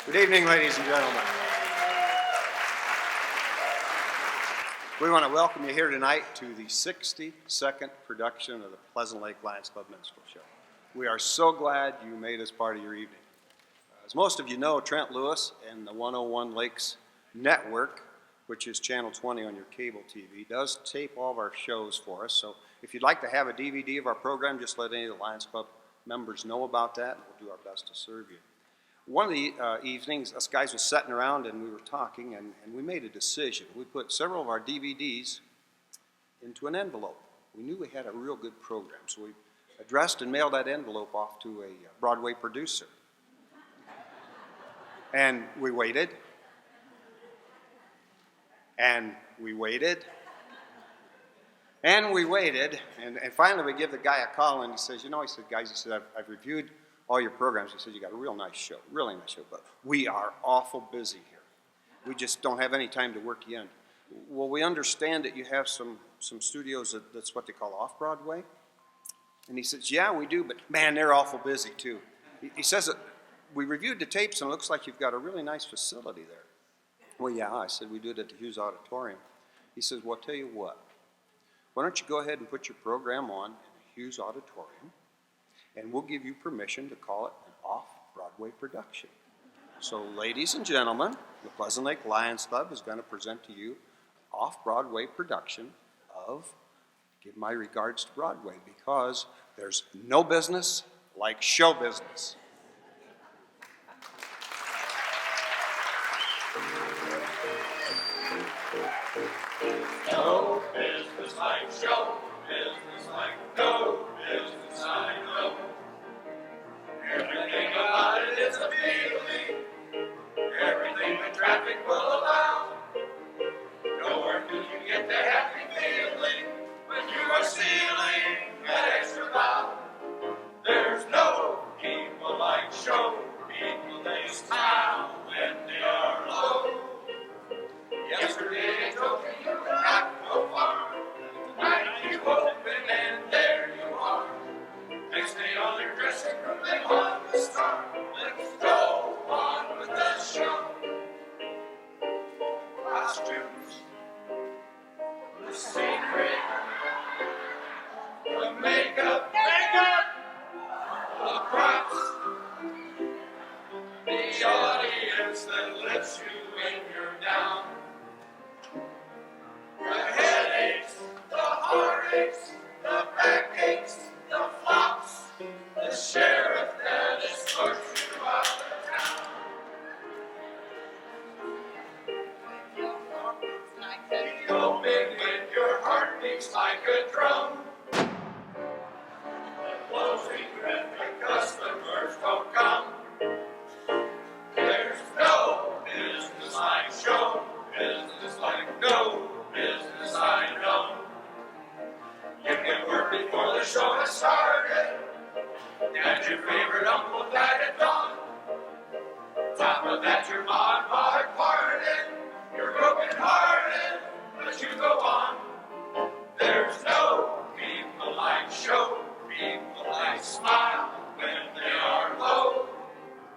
Good evening, ladies and gentlemen. We want to welcome you here tonight to the 62nd production of the Pleasant Lake Lions Club Minstrel Show. We are so glad you made us part of your evening. As most of you know, Trent Lewis and the 101 Lakes Network, which is channel 20 on your cable TV, does tape all of our shows for us. So if you'd like to have a DVD of our program, just let any of the Lions Club members know about that, and we'll do our best to serve you. One of the evenings, us guys was sitting around and we were talking, and we made a decision. We put several of our DVDs into an envelope. We knew we had a real good program, so we addressed and mailed that envelope off to a Broadway producer. And we waited, and we waited, and we waited, and finally we give the guy a call, and he says, you know, he said, guys, he said, I've reviewed all your programs. He said, you got a real nice show, but we are awful busy here. We just don't have any time to work you in. Well, we understand that you have some studios that's what they call off-Broadway. And he says, yeah, we do, but man, they're awful busy too. He says that we reviewed the tapes and it looks like you've got a really nice facility there. Well, yeah, I said, we do it at the Hughes Auditorium. He says, well, I'll tell you what. Why don't you go ahead and put your program on in the Hughes Auditorium, and we'll give you permission to call it an off-Broadway production. So, ladies and gentlemen, the Pleasant Lake Lions Club is going to present to you an off-Broadway production of Give My Regards to Broadway, because there's no business like show business. No business like show business, like no business I know. Everything about it is a feeling, everything the traffic will allow. Nowhere do you get the happy feeling when you are stealing that extra bow. There's no people like show people, they smile when they are low. Yesterday they told you you could not go far. Tonight you open and there you are. Next day on your dressing room they want the star. Let's go on with the show. Costumes, the scenery, the makeup, the props, the audience that lets you when you're down. The headaches, the heartaches, the backaches, the flops, the sheriff that escorts you out of town. You open when your heart beats like a drum. The closing when the customers don't come. There's no business like show business, like no business I know. You can work before the show has started, and your favorite uncle died at dawn. Top of that, your mom and pa are parted. You're broken hearted, but you go on. There's no people like show, people like smile when they are low.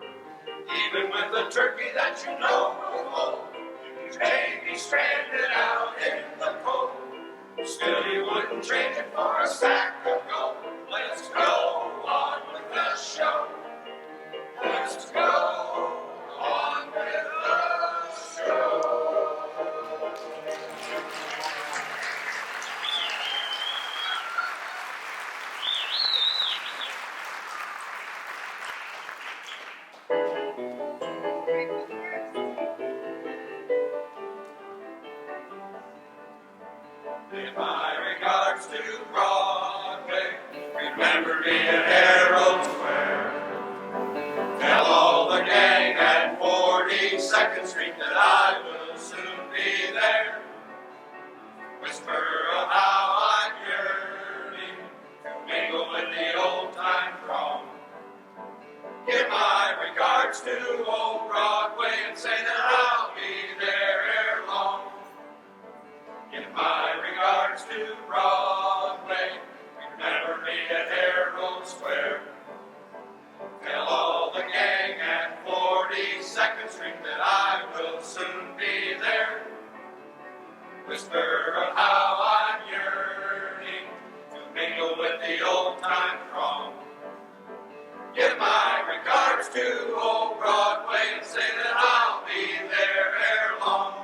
Even with a turkey that you know will hold, you may be stranded out in the cold. Still you wouldn't trade it for a sack of gold. Let's go on with the show. Let's go on with the show. Give my regards to Broadway. Remember me at Herald Square. Tell all the gang at 42nd Street that I will soon be there. Whisper of how I'm yearning to mingle with the old-time throng. Give my regards to old Broadway and say that I'll be there ere long. Give my regards to Broadway. Remember me at Herald Square. Tell all the gang at 42nd Give my regards to old Broadway and say that I'll be there ere long.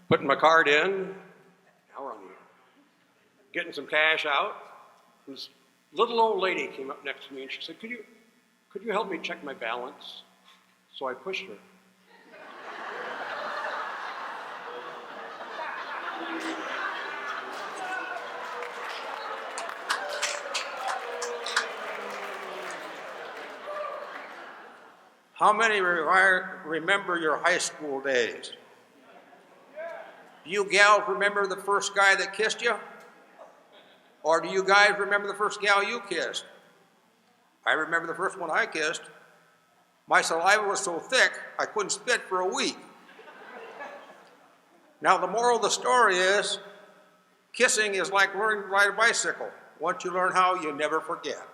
Putting my card in, now we're on the air. Getting some cash out. This little old lady came up next to me and she said, could you help me check my balance? So I pushed her. How many remember your high school days? Do you gals remember the first guy that kissed you? Or do you guys remember the first gal you kissed? I remember the first one I kissed. My saliva was so thick, I couldn't spit for a week. Now, the moral of the story is, kissing is like learning to ride a bicycle. Once you learn how, you never forget.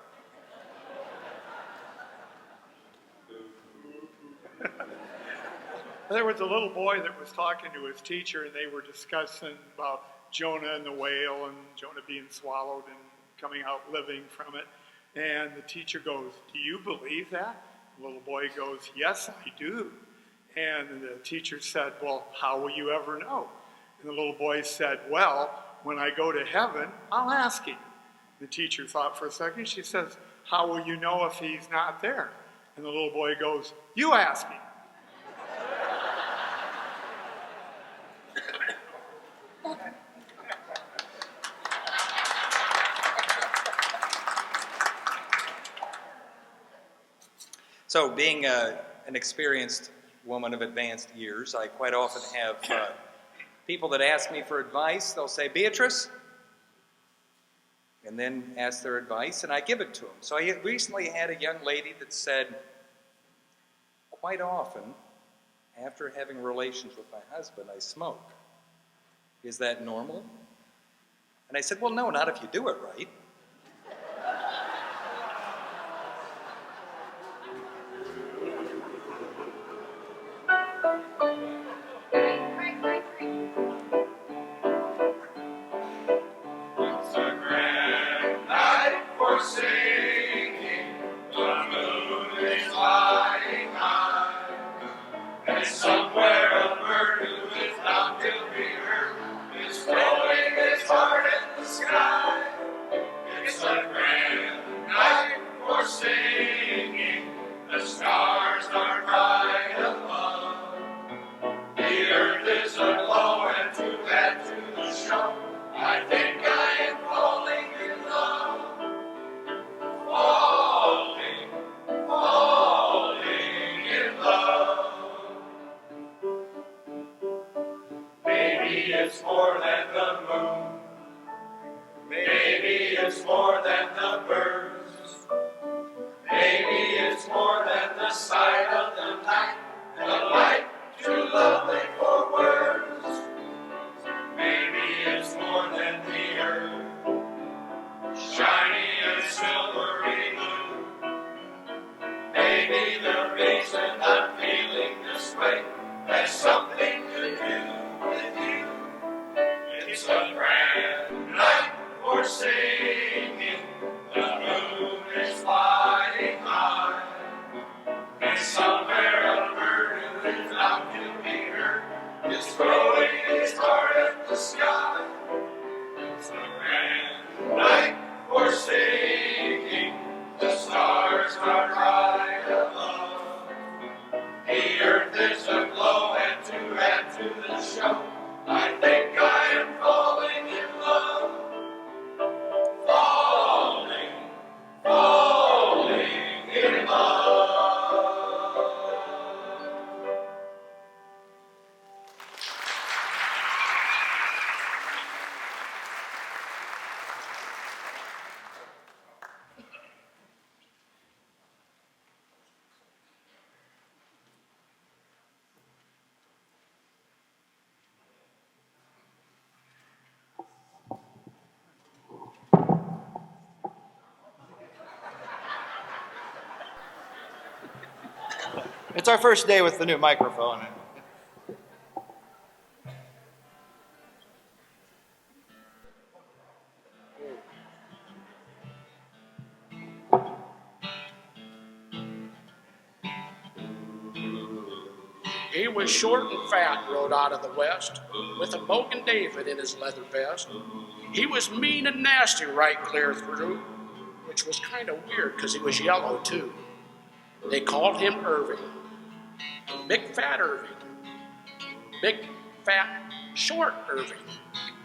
There was a little boy that was talking to his teacher, and they were discussing about Jonah and the whale, and Jonah being swallowed and coming out living from it. And the teacher goes, do you believe that? The little boy goes, yes, I do. And the teacher said, well, how will you ever know? And the little boy said, well, when I go to heaven, I'll ask him. The teacher thought for a second. She says, how will you know if he's not there? And the little boy goes, you ask him. So being an experienced woman of advanced years, I quite often have people that ask me for advice. They'll say, Beatrice, and then ask their advice, and I give it to them. So I recently had a young lady that said, quite often, after having relations with my husband, I smoke. Is that normal? And I said, well, no, not if you do it right. It's a grand night for singing, the moon is flying high, and somewhere a bird who is not to be heard is throwing his heart in the sky. It's a grand night for singing, the stars are bright above, the earth is aglow, and to add to the show, I think I am falling in love, falling in love. Maybe it's more than the moon, maybe it's more than the birds, maybe it's more than the sight of the night, and the light too lovely for words. Maybe it's more than the earth, shiny and silvery blue. Maybe the reason I'm feeling this way has something to do with you. It's a grand night for singing, the moon is flying high, and somewhere a bird who is not to be heard is throwing his heart at the sky. It's a grand night for singing, the stars are bright above, the earth is aglow, and to It's our first day with the new microphone. He was short and fat, rode out of the west, with a Bogan David in his leather vest. He was mean and nasty right clear through, which was kind of weird because he was yellow too. They called him Irving. Big fat Irving. Big fat short Irving.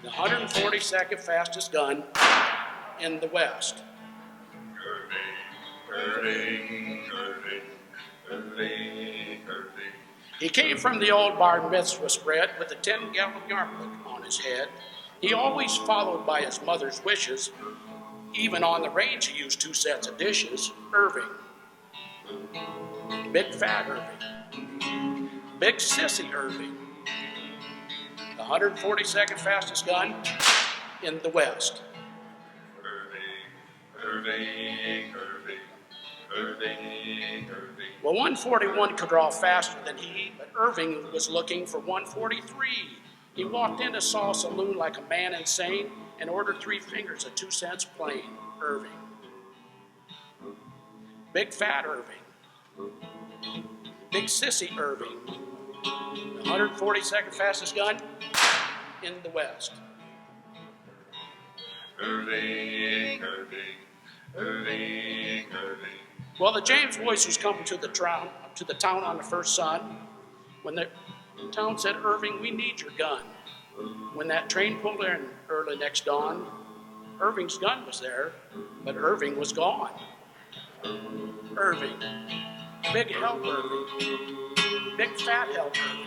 The 142nd fastest gun in the west. Irving, Irving, Irving, Irving. He came from the old bar mitzvah spread with a 10-gallon yarmulke on his head. He always followed by his mother's wishes. Even on the range, he used 2 sets of dishes. Irving. Big fat Irving. Big sissy Irving. The 142nd fastest gun in the west. Irving, Irving, Irving, Irving. Well, 141 could draw faster than he, but Irving was looking for 143. He walked in and saw a saloon like a man insane and ordered 3 fingers at 2 cents plain. Irving. Big fat Irving. Big sissy Irving. The 142nd fastest gun in the west. Irving, Irving, Irving, Irving. Well, the James boys was coming to the town on the first sun. When the town said, Irving, we need your gun. When that train pulled in early next dawn, Irving's gun was there, but Irving was gone. Irving. Big help Irving. Big fat help Irving.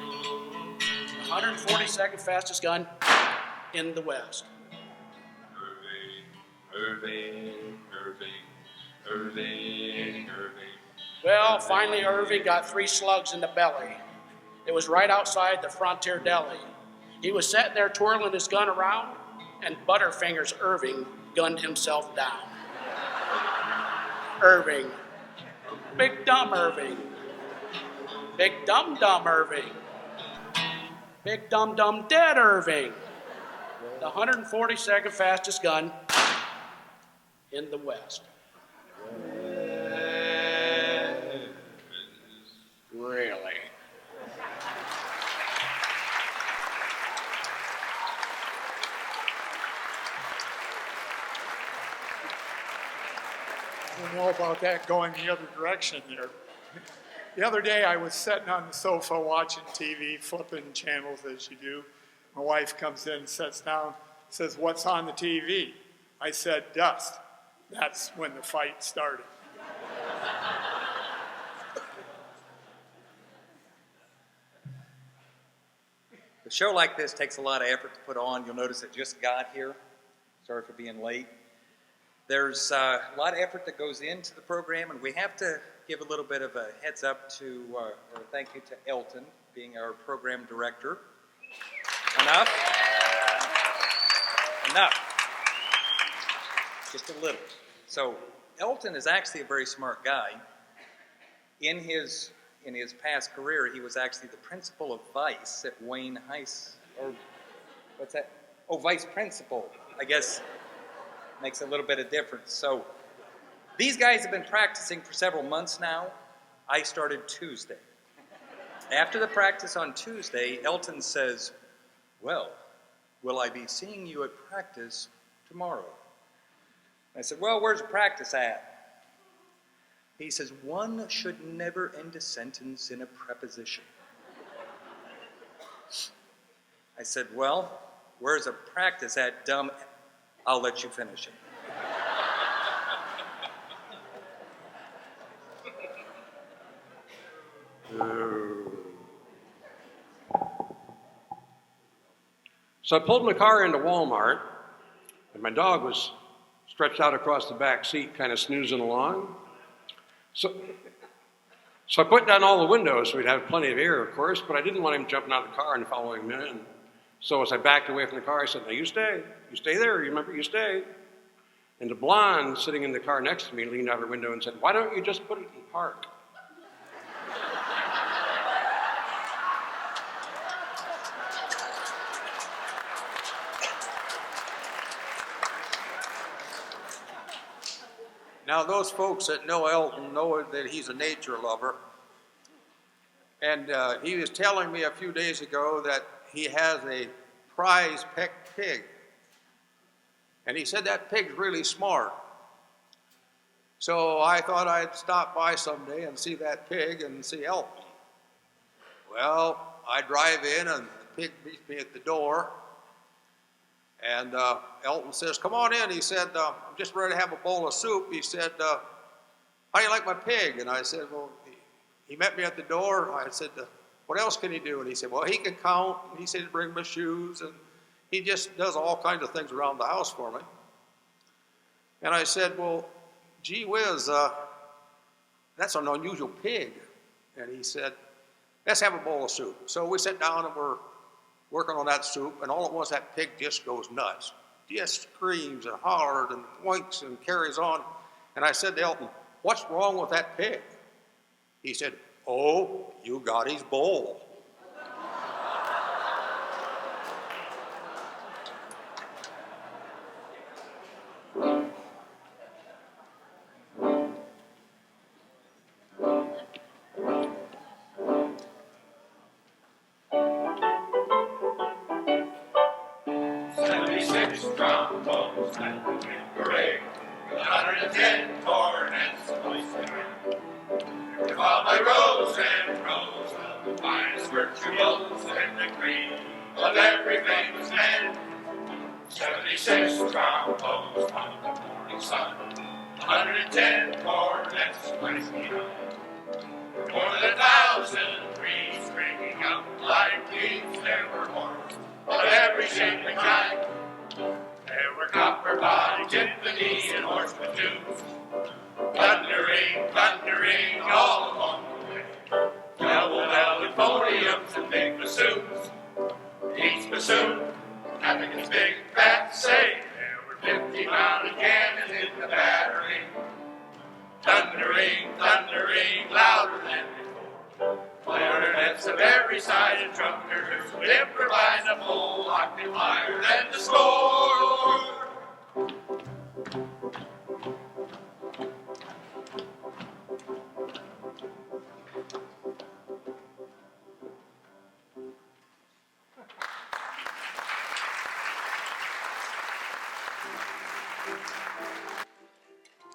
The 142nd fastest gun in the west. Irving, Irving, Irving, Irving. Well, finally Irving got 3 slugs in the belly. It was right outside the Frontier Deli. He was sitting there twirling his gun around, and Butterfingers Irving gunned himself down. Irving. Big dumb Irving. Big dumb Irving. Big dumb dead Irving. The 142nd fastest gun in the west. Really? I don't know about that going the other direction there. The other day I was sitting on the sofa watching TV, flipping channels as you do. My wife comes in, sits down, says, "What's on the TV?" I said, "Dust." That's when the fight started. A show like this takes a lot of effort to put on. You'll notice it just got here. Sorry for being late. There's a lot of effort that goes into the program, and we have to give a little bit of a heads up to, or thank you to Elton, being our program director. Enough? Enough. Just a little. So Elton is actually a very smart guy. In his past career, he was actually the principal of Vice at Wayne High School, or what's that? Oh, vice principal, I guess, makes a little bit of difference. So these guys have been practicing for several months now. I started Tuesday. After the practice on Tuesday, Elton says, "Well, will I be seeing you at practice tomorrow?" I said, "Well, where's the practice at?" He says, "One should never end a sentence in a preposition." I said, "Well, where's a practice at, dumb? I'll let you finish it." So I pulled my car into Walmart, and my dog was stretched out across the back seat, kind of snoozing along. So I put down all the windows so we'd have plenty of air, of course, but I didn't want him jumping out of the car and following me in. So as I backed away from the car, I said, "Now you stay there, you remember, you stay." And the blonde sitting in the car next to me leaned out her window and said, "Why don't you just put it in park?" Now, those folks that know Elton know that he's a nature lover. And he was telling me a few days ago that he has a prize pet pig. And he said that pig's really smart. So I thought I'd stop by someday and see that pig and see Elton. Well, I drive in and the pig meets me at the door. And Elton says, "Come on in." He said, "I'm just ready to have a bowl of soup." He said, "How do you like my pig?" And I said, "Well," he met me at the door. I said, "What else can he do?" And he said, "Well, he can count." And he said, "Bring my shoes." And he just does all kinds of things around the house for me. And I said, "Well, gee whiz, that's an unusual pig." And he said, "Let's have a bowl of soup." So we sit down and we're working on that soup, and all at once that pig just goes nuts. Just screams and hollers and points and carries on. And I said to Elton, "What's wrong with that pig?" He said, "Oh, you got his bowl." Trombones and the wind parade, with 110 cornets voicing. With all my rows and rows of the finest virtuos and the cream of every famous man. 76 trombones on the morning sun, 110 cornets voicing. More than 1,000 trees springing up like leaves. There were horns of every shape and kind. There were copper-bodied timpani and horse platoons, thundering, thundering all along the way. Double-bellied podiums and big bassoons, each bassoon having its big fat say. There were 50 mounted cannons in the battery, thundering, thundering, louder than before. Clarinets of every side and trumpeters would improvise a full octave higher than the score.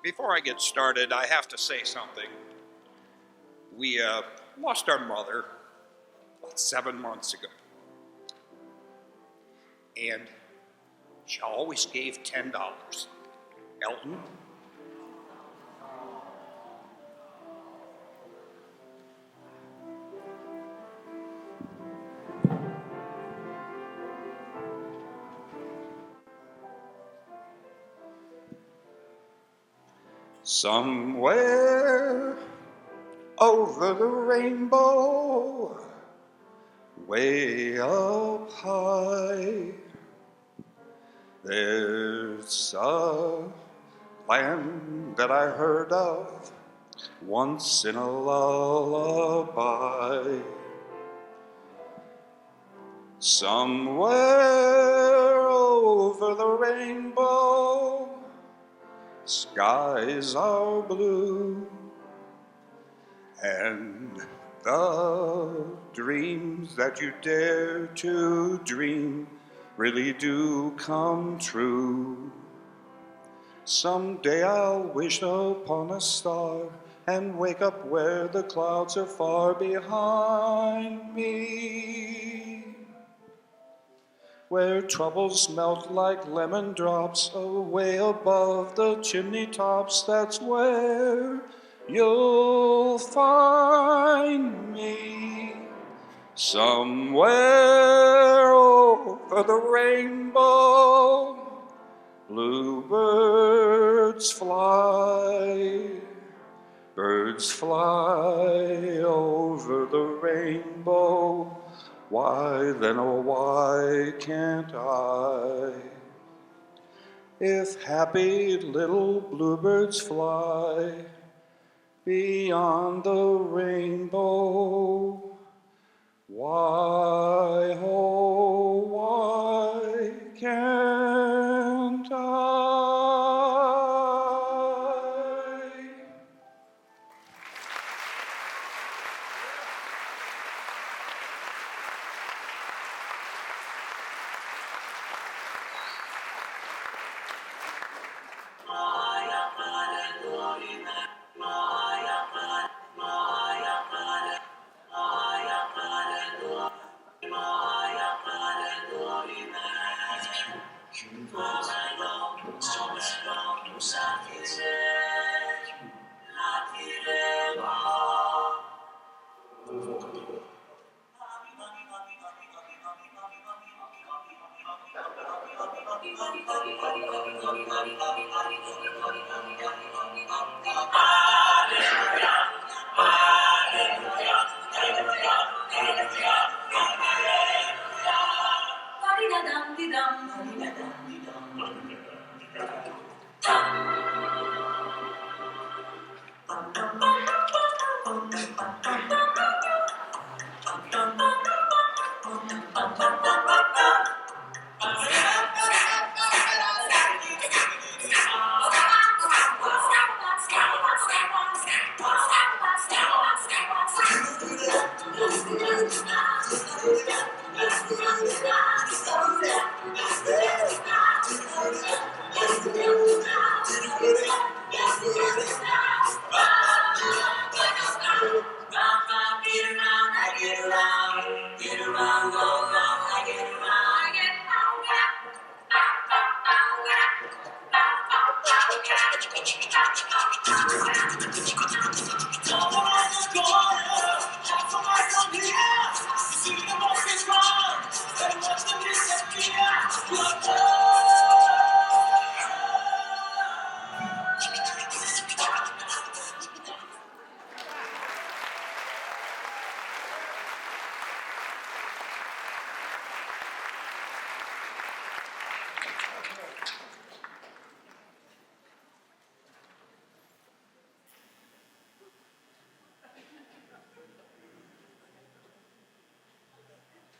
Before I get started, I have to say something. We lost our mother about 7 months ago. And she always gave $10. Elton? Somewhere over the rainbow, way up high, there's a land that I heard of once in a lullaby. Somewhere over the rainbow, skies are blue, and the dreams that you dare to dream really do come true. Someday I'll wish upon a star and wake up where the clouds are far behind me, where troubles melt like lemon drops away above the chimney tops. That's where you'll find me. Somewhere over the rainbow, bluebirds fly. Birds fly over the rainbow. Why then, oh why can't I? If happy little bluebirds fly beyond the rainbow, why, oh why can't I?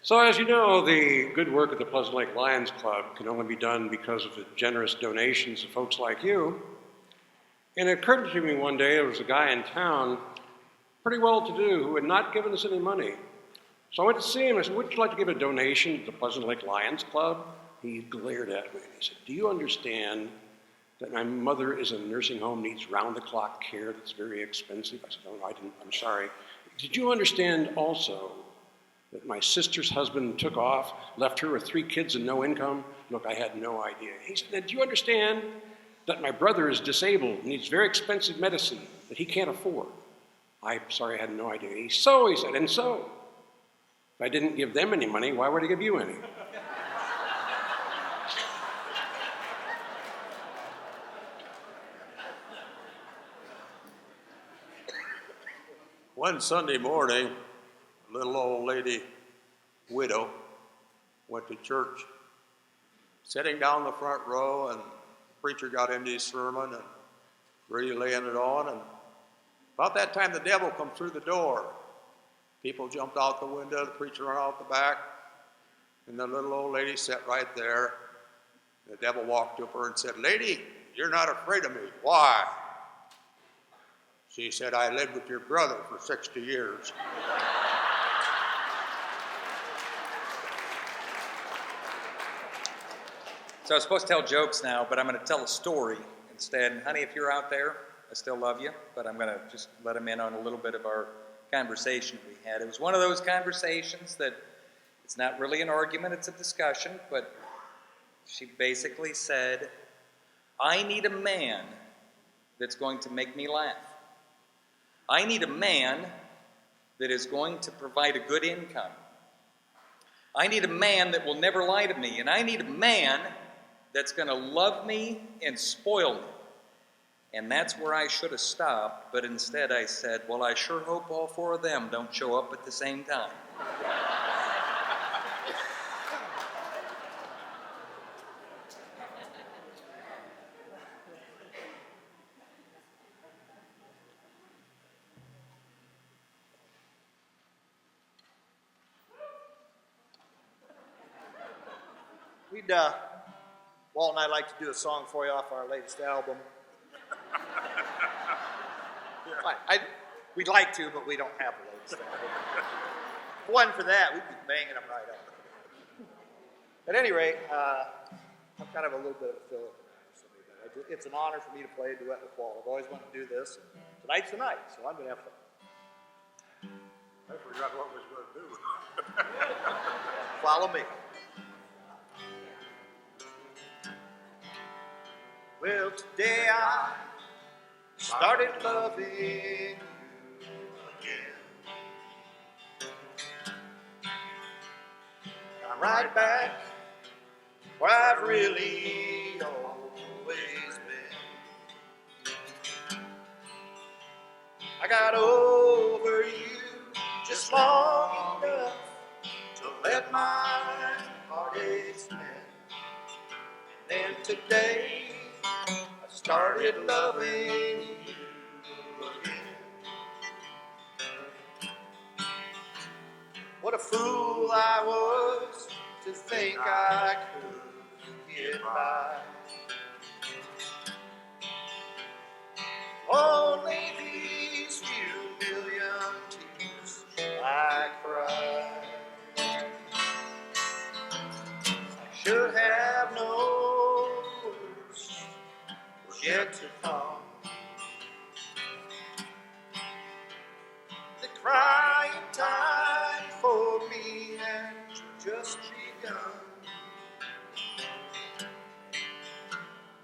So as you know, the good work of the Pleasant Lake Lions Club can only be done because of the generous donations of folks like you. And it occurred to me one day there was a guy in town, pretty well-to-do, who had not given us any money. So I went to see him and I said, would you like to give a donation to the Pleasant Lake Lions Club? He glared at me and he said, do you understand that my mother is in a nursing home, needs round-the-clock care that's very expensive? I said, oh, no, I didn't, I'm sorry. Did you understand also that my sister's husband took off, left her with 3 kids and no income? Look, I had no idea. He said, do you understand that my brother is disabled, needs very expensive medicine that he can't afford? I'm sorry, I had no idea. He said, and so, if I didn't give them any money, why would I give you any? One Sunday morning, a little old lady, widow, went to church. Sitting down the front row, and the preacher got into his sermon and really laying it on. And about that time, the devil come through the door. People jumped out the window, the preacher ran out the back, and the little old lady sat right there. The devil walked up to her and said, "Lady, you're not afraid of me. Why?" She said, "I lived with your brother for 60 years. So I was supposed to tell jokes now, but I'm going to tell a story instead. And honey, if you're out there, I still love you, but I'm going to just let them in on a little bit of our conversation we had. It was one of those conversations that it's not really an argument, it's a discussion, but she basically said, I need a man that's going to make me laugh. I need a man that is going to provide a good income. I need a man that will never lie to me, and I need a man that's going to love me and spoil me. And that's where I should have stopped, but instead I said, well, I sure hope all 4 of them don't show up at the same time. Walt and I like to do a song for you off our latest album. We'd like to, but we don't have a latest album. If it wasn't for that, we'd be banging them right up. At any rate, I'm kind of a little bit of a filler. It's an honor for me to play a duet with Walt. I've always wanted to do this. Tonight's the night, so I'm going to have fun. I forgot what was going to do. Follow me. Well, today I started loving you again. I'm right back where I've really always been. I got over you just long enough to let my heartaches mend. And then today I started loving you again. What a fool I was to think I could get by. Only these few million tears I cried. I should have known worse was yet to come. The crying time for me had just begun.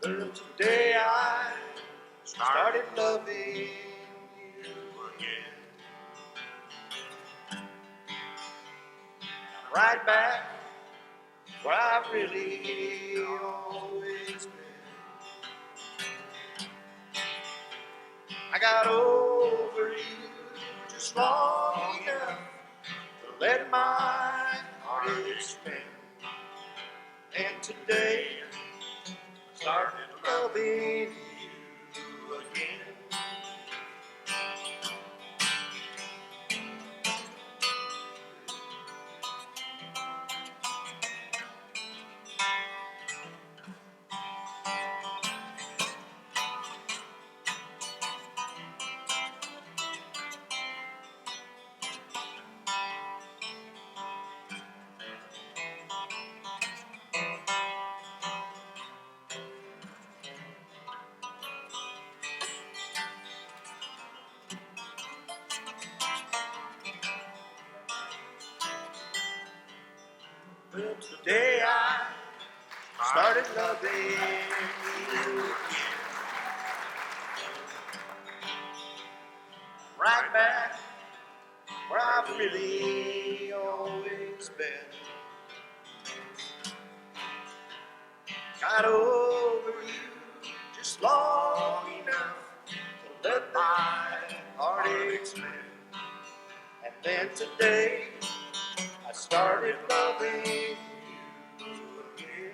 Well, today I started loving you again. I'm right back where I've really always been. I got over you just long enough to let my heart spin. And today I started loving you again. Well, today I started loving you again. Right back where I've really always been. Got over you just long enough to let my heartaches live. And then today I started loving you again.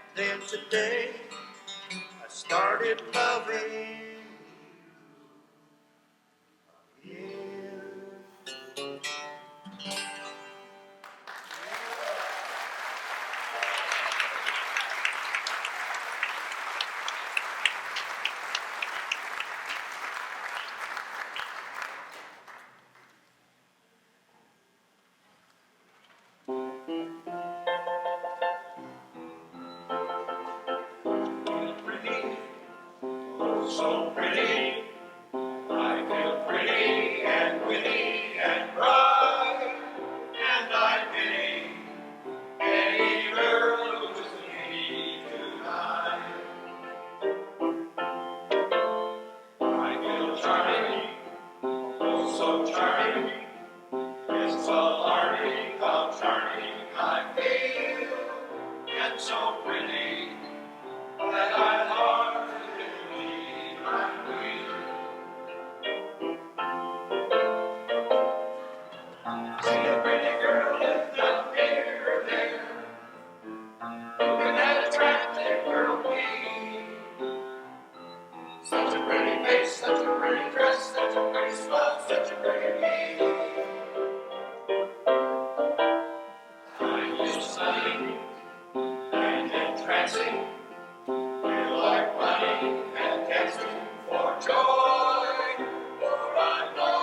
And then today I started loving you again. Pretty, oh so pretty. I feel pretty and witty and bright, and I pity any girl who's me tonight. I feel charming, oh so charming. It's alarming how charming I feel, and so pretty that I hardly believe I'm real. See a pretty girl in the mirror there. Look at that attractive girl be. Such a pretty face, such a pretty dress, such a pretty smile, such a pretty me. I feel stunning and entrancing. Feel like running and dancing for joy, for I know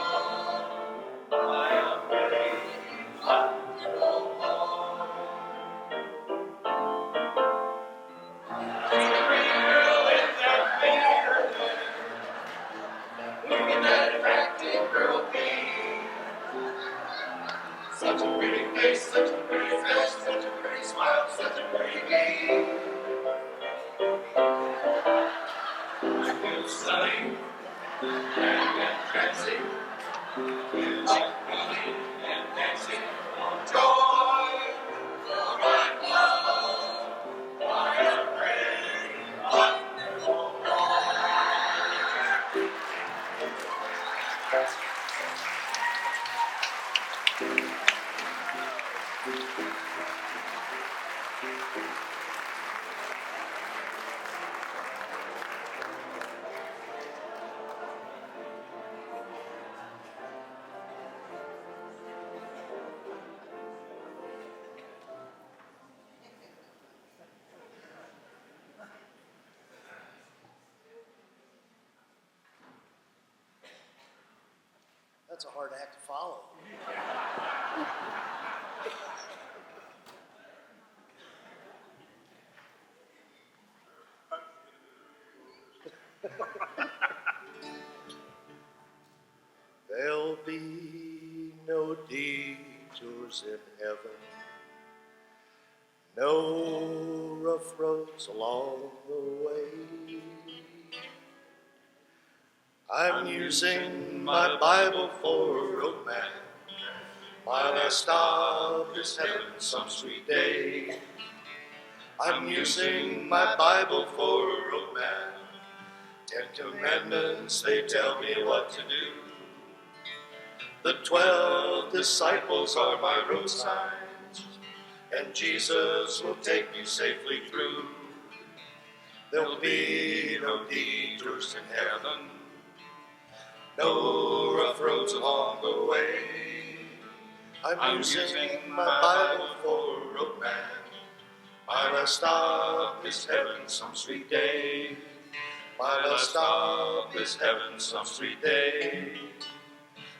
I am ready. Wonderful boy. See the pretty girl in that mirror there. Look at that attractive girl be. Such a pretty face, such a pretty dress, such a pretty smile, such a pretty me. I feel stunning and entrancing. Feel like running and dancing for joy, for I know I am ready. Wonderful That's a hard act to follow. There'll be no detours in heaven, no rough roads along the way. I'm using my Bible for a road map. My last stop is heaven some sweet day. I'm using my Bible for a road map. 10 commandments, they tell me what to do. The 12 disciples are my road signs, and Jesus will take me safely through. There'll be no detours in heaven, no rough roads along the way. I'm using my Bible for a road map. My last stop is heaven some sweet day. My last stop is heaven some sweet day.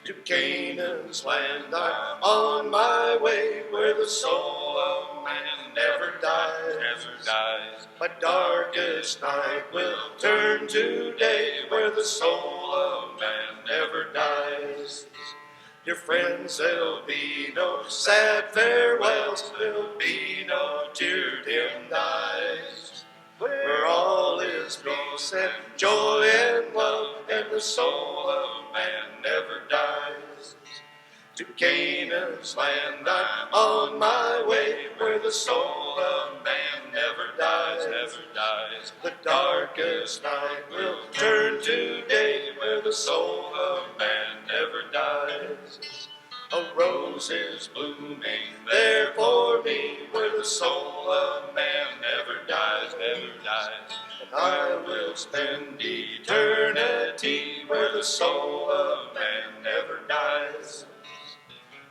To Canaan's land I'm on my way, where the soul of man never dies. My darkest night will turn to day, where the soul of man never dies. Dear friends, there'll be no sad farewells, there'll be no tear-dimmed eyes, where all is peace and joy and love, and the soul of man never dies. To Canaan's land I'm on my way, where the soul of man never dies, never dies. The darkest night will turn to day, where the soul of man never dies. A rose is blooming there for me, where the soul of man never dies, never dies. And I will spend eternity where the soul of man never dies.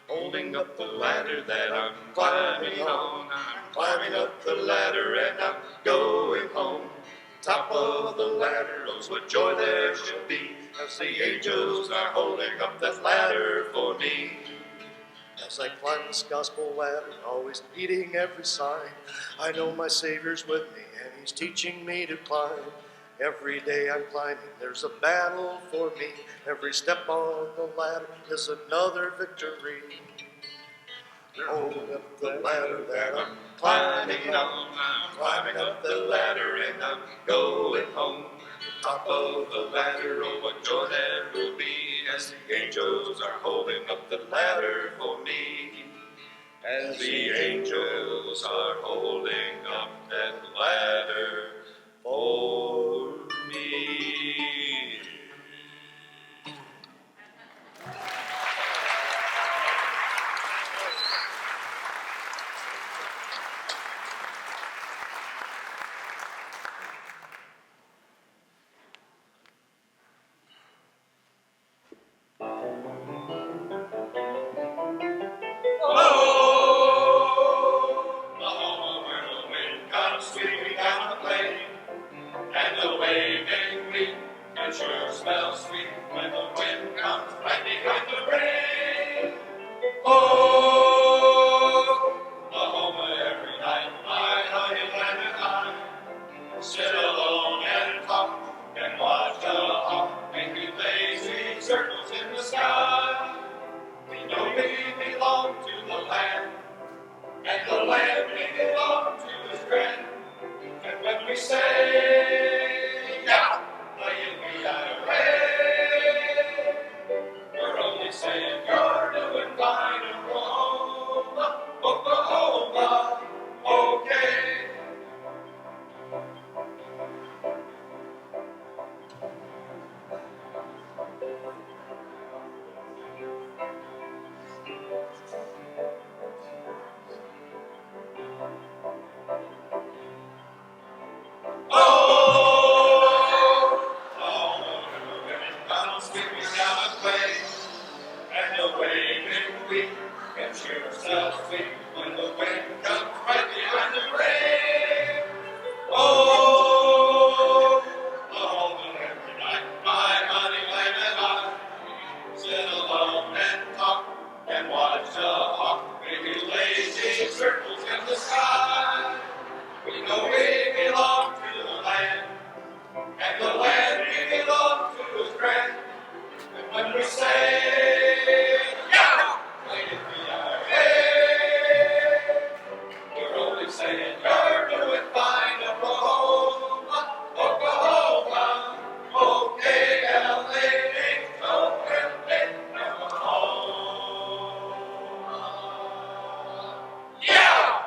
Holding up the ladder that I'm climbing on, I'm climbing up the ladder and I'm going home. Top of the ladder, oh, what joy there should be, as the angels are holding up that ladder for me. As I climb this gospel ladder, always reading every sign, I know my Savior's with me and He's teaching me to climb. Every day I'm climbing, there's a battle for me. Every step on the ladder is another victory. Hold up the ladder that I'm climbing on, I'm climbing up the ladder and I'm going home. Top of the ladder, oh, what joy there will be, as the angels are holding up the ladder for me. As the angels are holding up that ladder for me. Sweeping down the plain, and the waving wheat, and sure smells sweet when the wind comes right behind the rain. Oh, the home of every night, my honey lamb and I sit alone and talk and watch the hawk making lazy circles in the sky. We know we belong to the land, and the land we belong to is grand. And when we say, yeah, hooray, we're only saying you're doing fine, Oklahoma, Oklahoma, okay. Circles in the sky. We know we belong to the land, and the land we belong to is grand. And when we say, yeah, lady, we are, hey, we're only saying you're doing fine, Oklahoma, Oklahoma, O-K-L-A-H-O-M-A, Oklahoma. Yeah!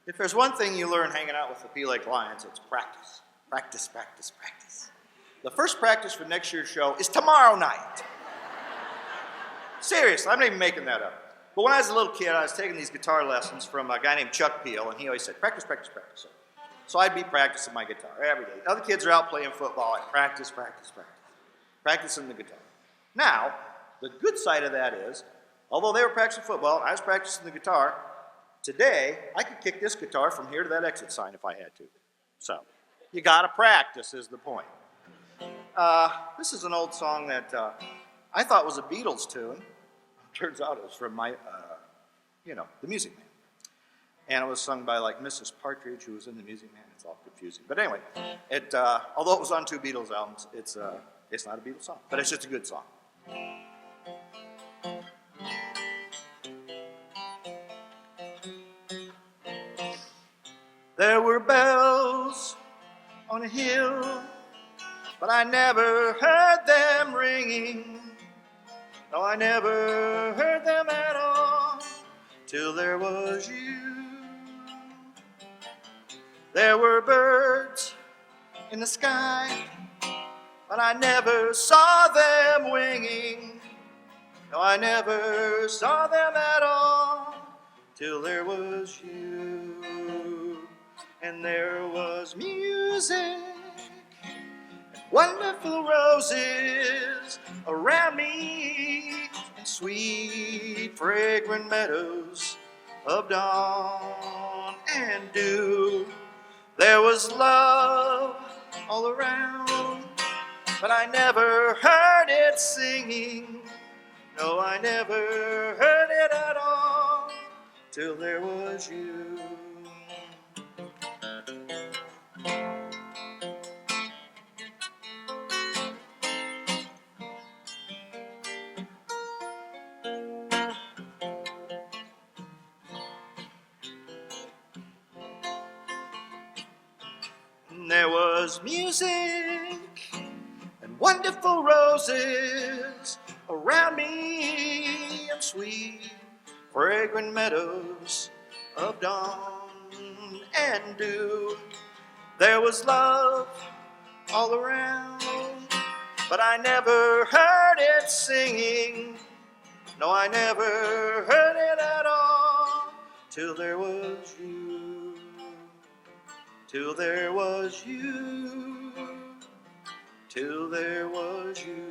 If there's one thing you learn hanging out with the P Lake Lions, it's practice. Practice, practice, practice. The first practice for next year's show is tomorrow night. Seriously, I'm not even making that up. But when I was a little kid, I was taking these guitar lessons from a guy named Chuck Peel, and he always said, practice, practice, practice. So I'd be practicing my guitar every day. Other kids are out playing football. I'd practice, practice, practice. Practicing the guitar. Now, the good side of that is, although they were practicing football, I was practicing the guitar, today, I could kick this guitar from here to that exit sign if I had to. So, you gotta practice is the point. This is an old song that I thought was a Beatles tune. Turns out it was from my, the Music Man. And it was sung by like Mrs. Partridge, who was in the Music Man. It's all confusing. But anyway, although it was on 2 Beatles albums, it's not a Beatles song, but it's just a good song. There were bells on a hill, but I never heard them ringing. No, I never heard them at all, till there was you. There were birds in the sky, but I never saw them winging. No, I never saw them at all, till there was you. And there was music and wonderful roses around me, and sweet fragrant meadows of dawn and dew. There was love all around, but I never heard it singing. No, I never heard it at all, till there was you. There was music and wonderful roses around me, and sweet fragrant meadows of dawn and dew. There was love all around, but I never heard it singing. No, I never heard it at all, till there was you. Till there was you, till there was you.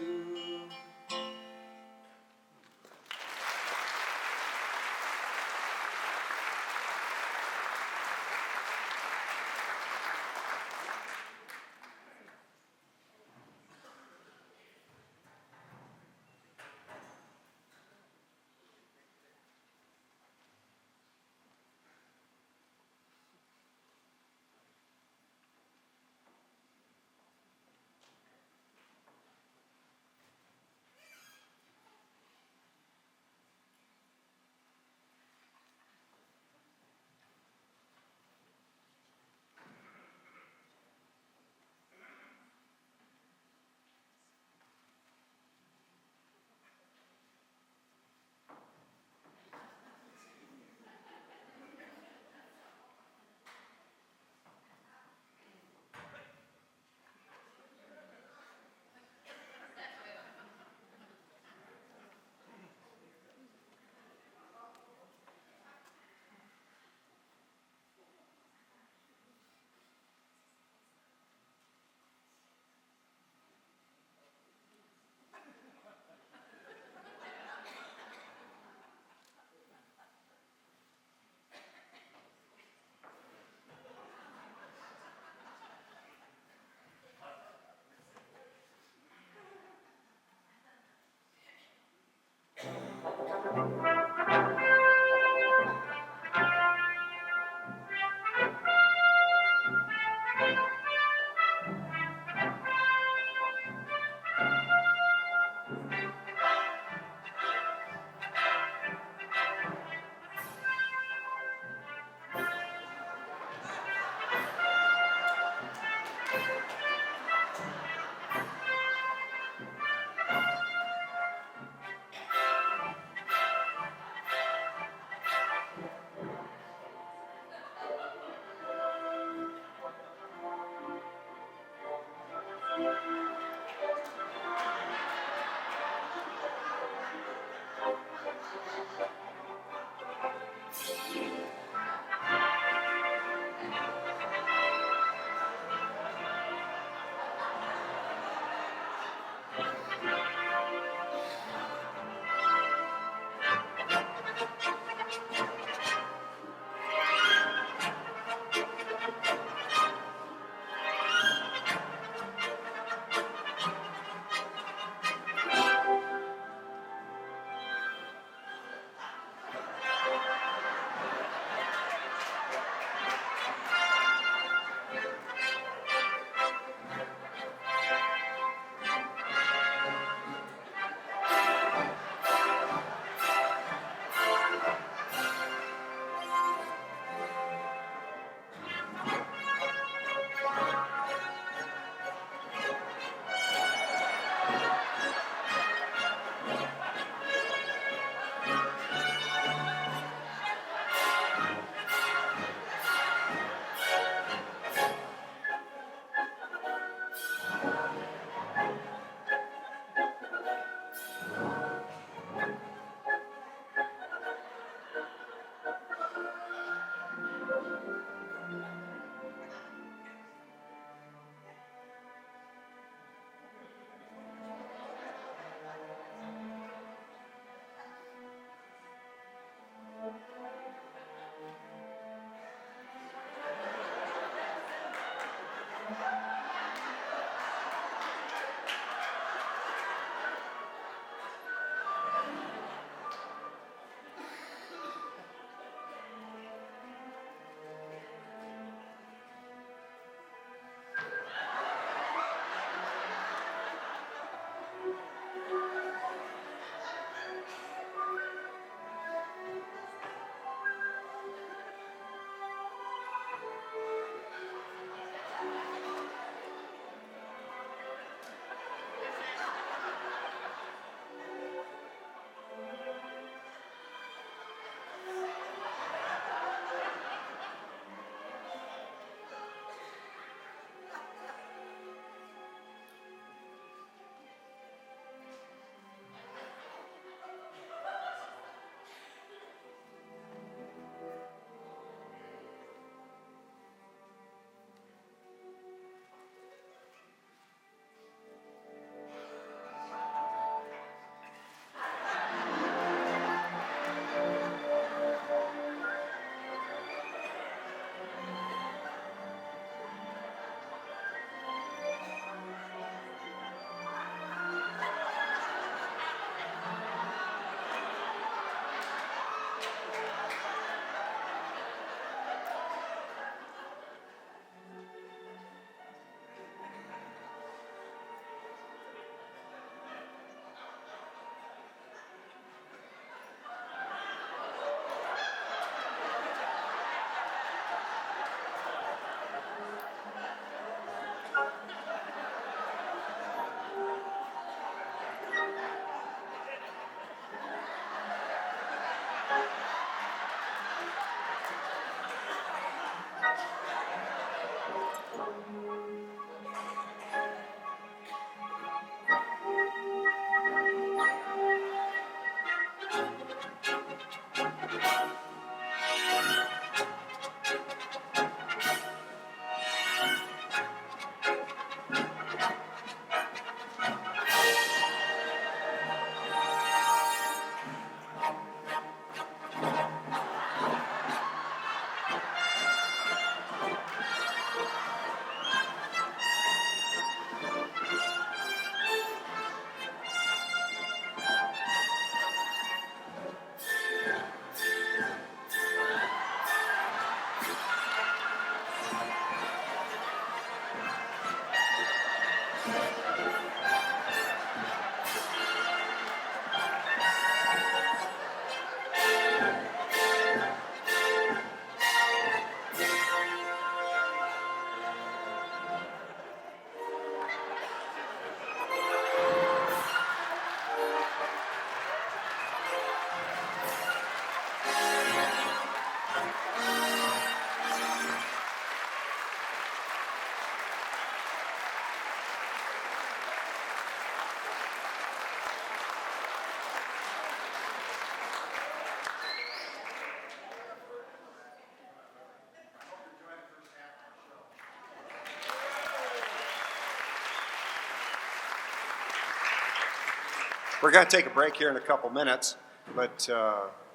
We're going to take a break here in a couple minutes, but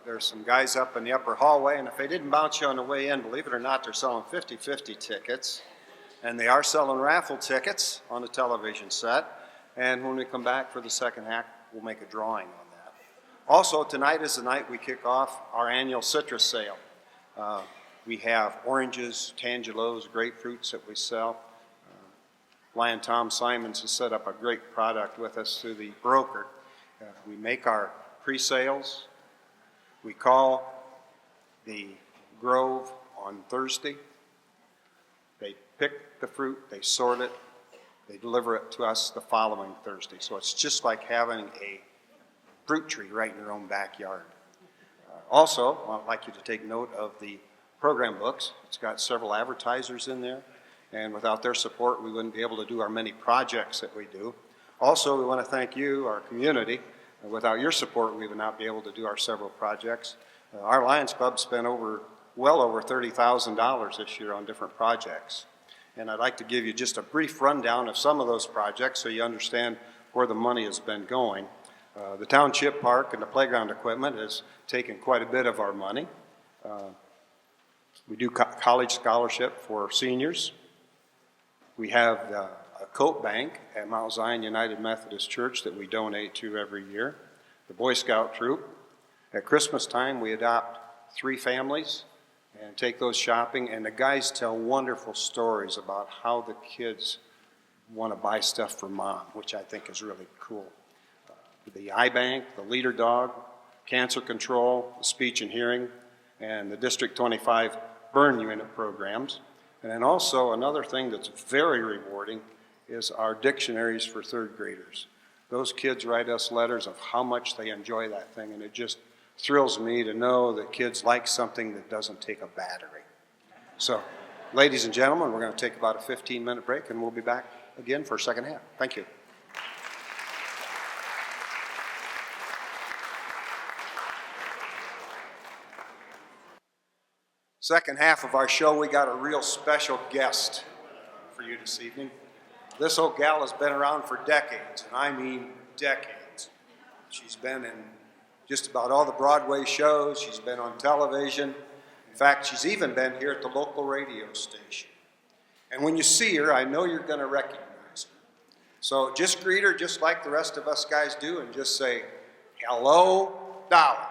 there's some guys up in the upper hallway, and if they didn't bounce you on the way in, believe it or not, they're selling 50-50 tickets, and they are selling raffle tickets on the television set, and when we come back for the second act, we'll make a drawing on that. Also, tonight is the night we kick off our annual citrus sale. We have oranges, tangelos, grapefruits that we sell. Lion Tom Simons has set up a great product with us through the broker. We make our pre-sales. We call the Grove on Thursday. They pick the fruit, they sort it, they deliver it to us the following Thursday. So it's just like having a fruit tree right in your own backyard. Also, I'd like you to take note of the program books. It's got several advertisers in there, and without their support, we wouldn't be able to do our many projects that we do. Also, we want to thank you, our community. Without your support, we would not be able to do our several projects. Our Lions Club spent well over $30,000 this year on different projects. And I'd like to give you just a brief rundown of some of those projects so you understand where the money has been going. The Township Park and the playground equipment has taken quite a bit of our money. We do college scholarship for seniors. We have a coat bank at Mount Zion United Methodist Church that we donate to every year. The Boy Scout troop. At Christmas time, we adopt 3 families and take those shopping, and the guys tell wonderful stories about how the kids want to buy stuff for mom, which I think is really cool. The eye bank, the leader dog, cancer control, speech and hearing, and the District 25 burn unit programs. And then also another thing that's very rewarding is our dictionaries for 3rd graders. Those kids write us letters of how much they enjoy that thing, and it just thrills me to know that kids like something that doesn't take a battery. So, ladies and gentlemen, we're going to take about a 15-minute break, and we'll be back again for second half. Thank you. Second half of our show, we got a real special guest for you this evening. This old gal has been around for decades, and I mean decades. She's been in just about all the Broadway shows. She's been on television. In fact, she's even been here at the local radio station. And when you see her, I know you're going to recognize her. So just greet her just like the rest of us guys do and just say, "Hello, Dolly."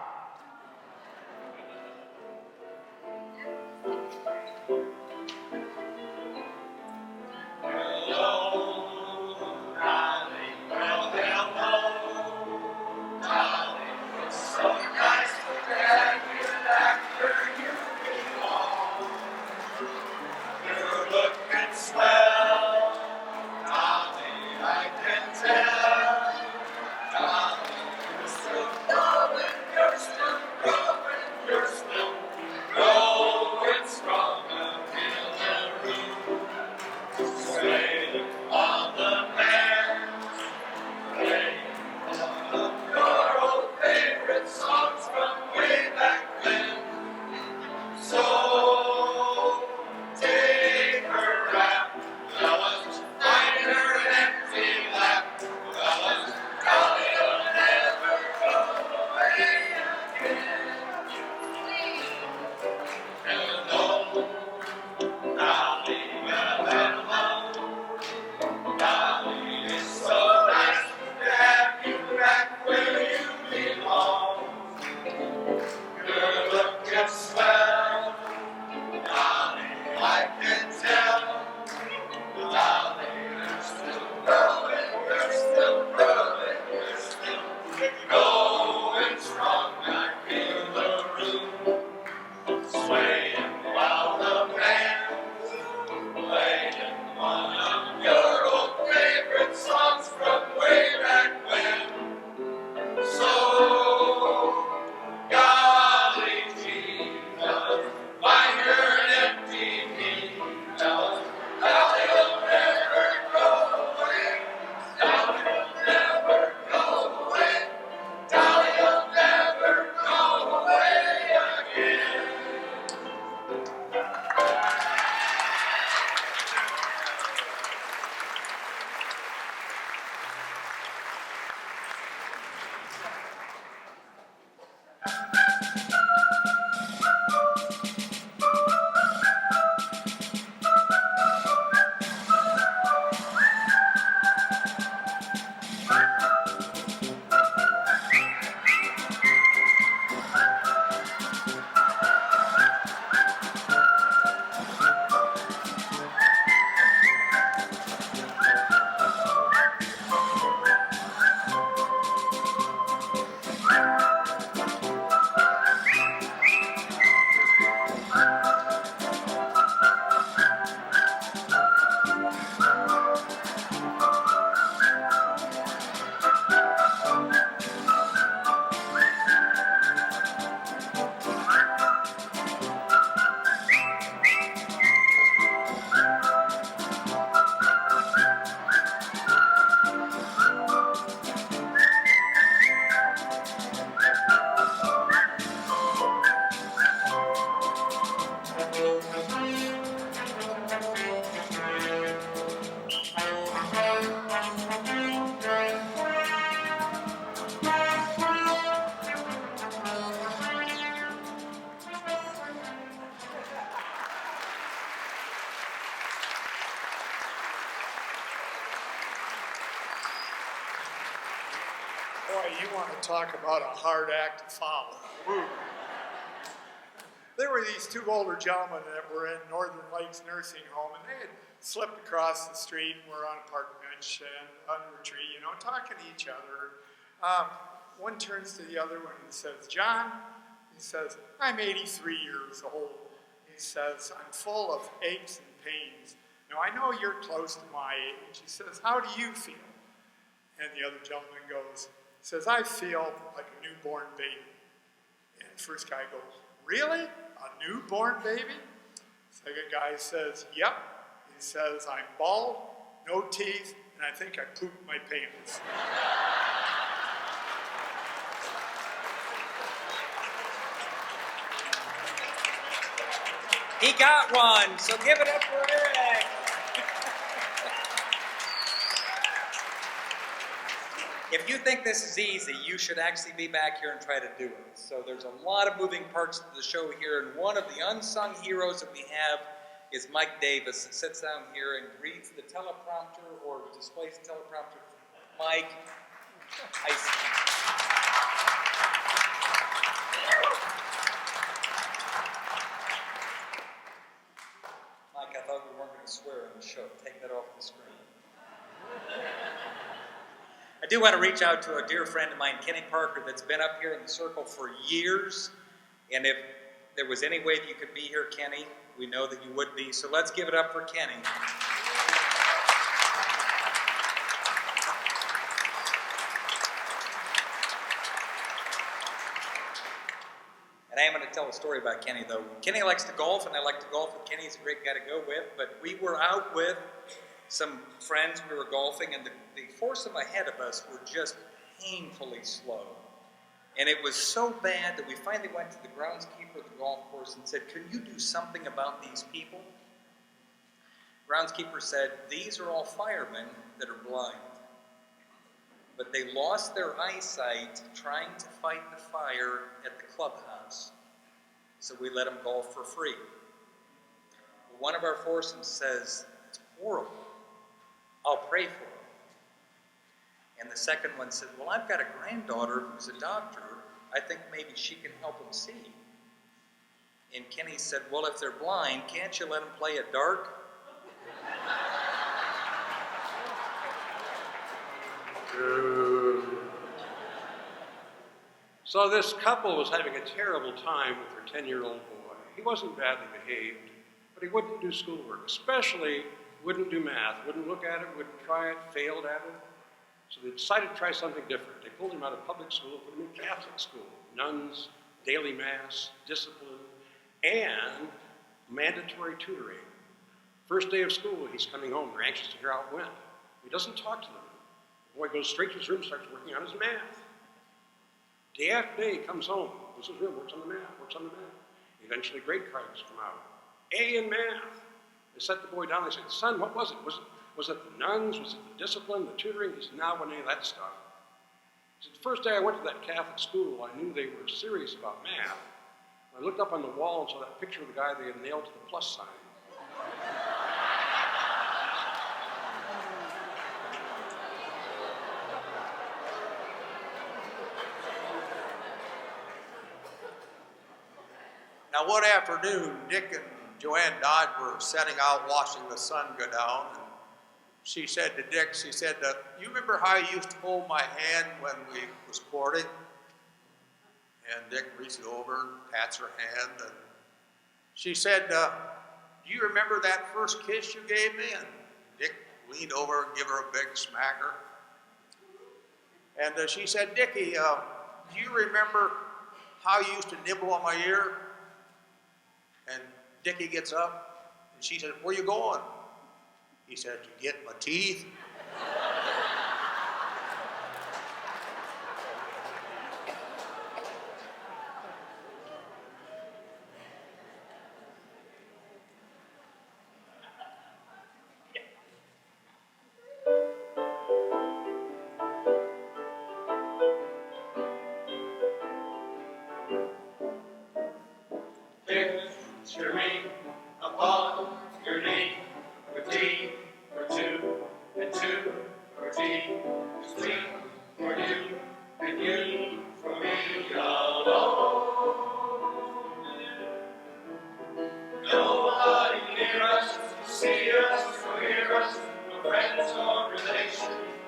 You're Boy, you want to talk about a hard act to follow. Woo. There were these two older gentlemen that were in Northern Lakes Nursing Home, and they had slipped across the street and were on a park bench and under a tree, you know, talking to each other. One turns to the other one and says, "John," he says, "I'm 83 years old." He says, "I'm full of aches and pains. Now, I know you're close to my age." He says, "How do you feel?" And the other gentleman says, "I feel like a newborn baby." And the first guy goes, "Really? A newborn baby?" Second guy says, "Yep." He says, "I'm bald, no teeth, and I think I pooped my pants." He got one, so give it up for Eric. If you think this is easy, you should actually be back here and try to do it. So there's a lot of moving parts to the show here, and one of the unsung heroes that we have is Mike Davis, that sits down here and reads the teleprompter or displays the teleprompter. Mike, Mike, I thought we weren't going to swear on the show. Take that off the screen. I do want to reach out to a dear friend of mine, Kenny Parker, that's been up here in the circle for years. And if there was any way that you could be here, Kenny, we know that you would be. So let's give it up for Kenny. And I am going to tell a story about Kenny, though. Kenny likes to golf, and I like to golf with Kenny. He's a great guy to go with. But we were out with some friends. We were golfing, and the foursome ahead of us were just painfully slow. And it was so bad that we finally went to the groundskeeper of the golf course and said, "Can you do something about these people?" Groundskeeper said, "These are all firemen that are blind. But they lost their eyesight trying to fight the fire at the clubhouse. So we let them golf for free." One of our foursomes says, "It's horrible. I'll pray for them." And the second one said, "Well, I've got a granddaughter who's a doctor. I think maybe she can help them see." And Kenny said, "Well, if they're blind, can't you let them play at dark?" So this couple was having a terrible time with their 10-year-old boy. He wasn't badly behaved, but he wouldn't do schoolwork, especially wouldn't do math, wouldn't look at it, wouldn't try it, failed at it. So they decided to try something different. They pulled him out of public school, put him in Catholic school. Nuns, daily mass, discipline, and mandatory tutoring. First day of school, he's coming home. They're anxious to hear how it went. He doesn't talk to them. The boy goes straight to his room, starts working on his math. Day after day, he comes home, goes to his room, works on the math. Eventually, grade cards come out. A in math. They set the boy down. They said, "Son, what was it? Was it the nuns? Was it the discipline, the tutoring?" He said, "No, it wasn't any of that stuff." He said, "The first day I went to that Catholic school, I knew they were serious about math. I looked up on the wall and saw that picture of the guy they had nailed to the plus sign. Now, one afternoon, Dick and Joanne Dodge were setting out watching the sun go down. And she said to Dick, she said, "You remember how you used to hold my hand when we was courting?" And Dick reached over and pats her hand. And she said, "Do you remember that first kiss you gave me?" And Dick leaned over and gave her a big smacker. And she said, "Dickie, do you remember how you used to nibble on my ear?" And Dickie gets up, and she said, "Where you going?" He said, "To get my teeth." Picture me upon your knee, with T for two, and two for T, is T for you, and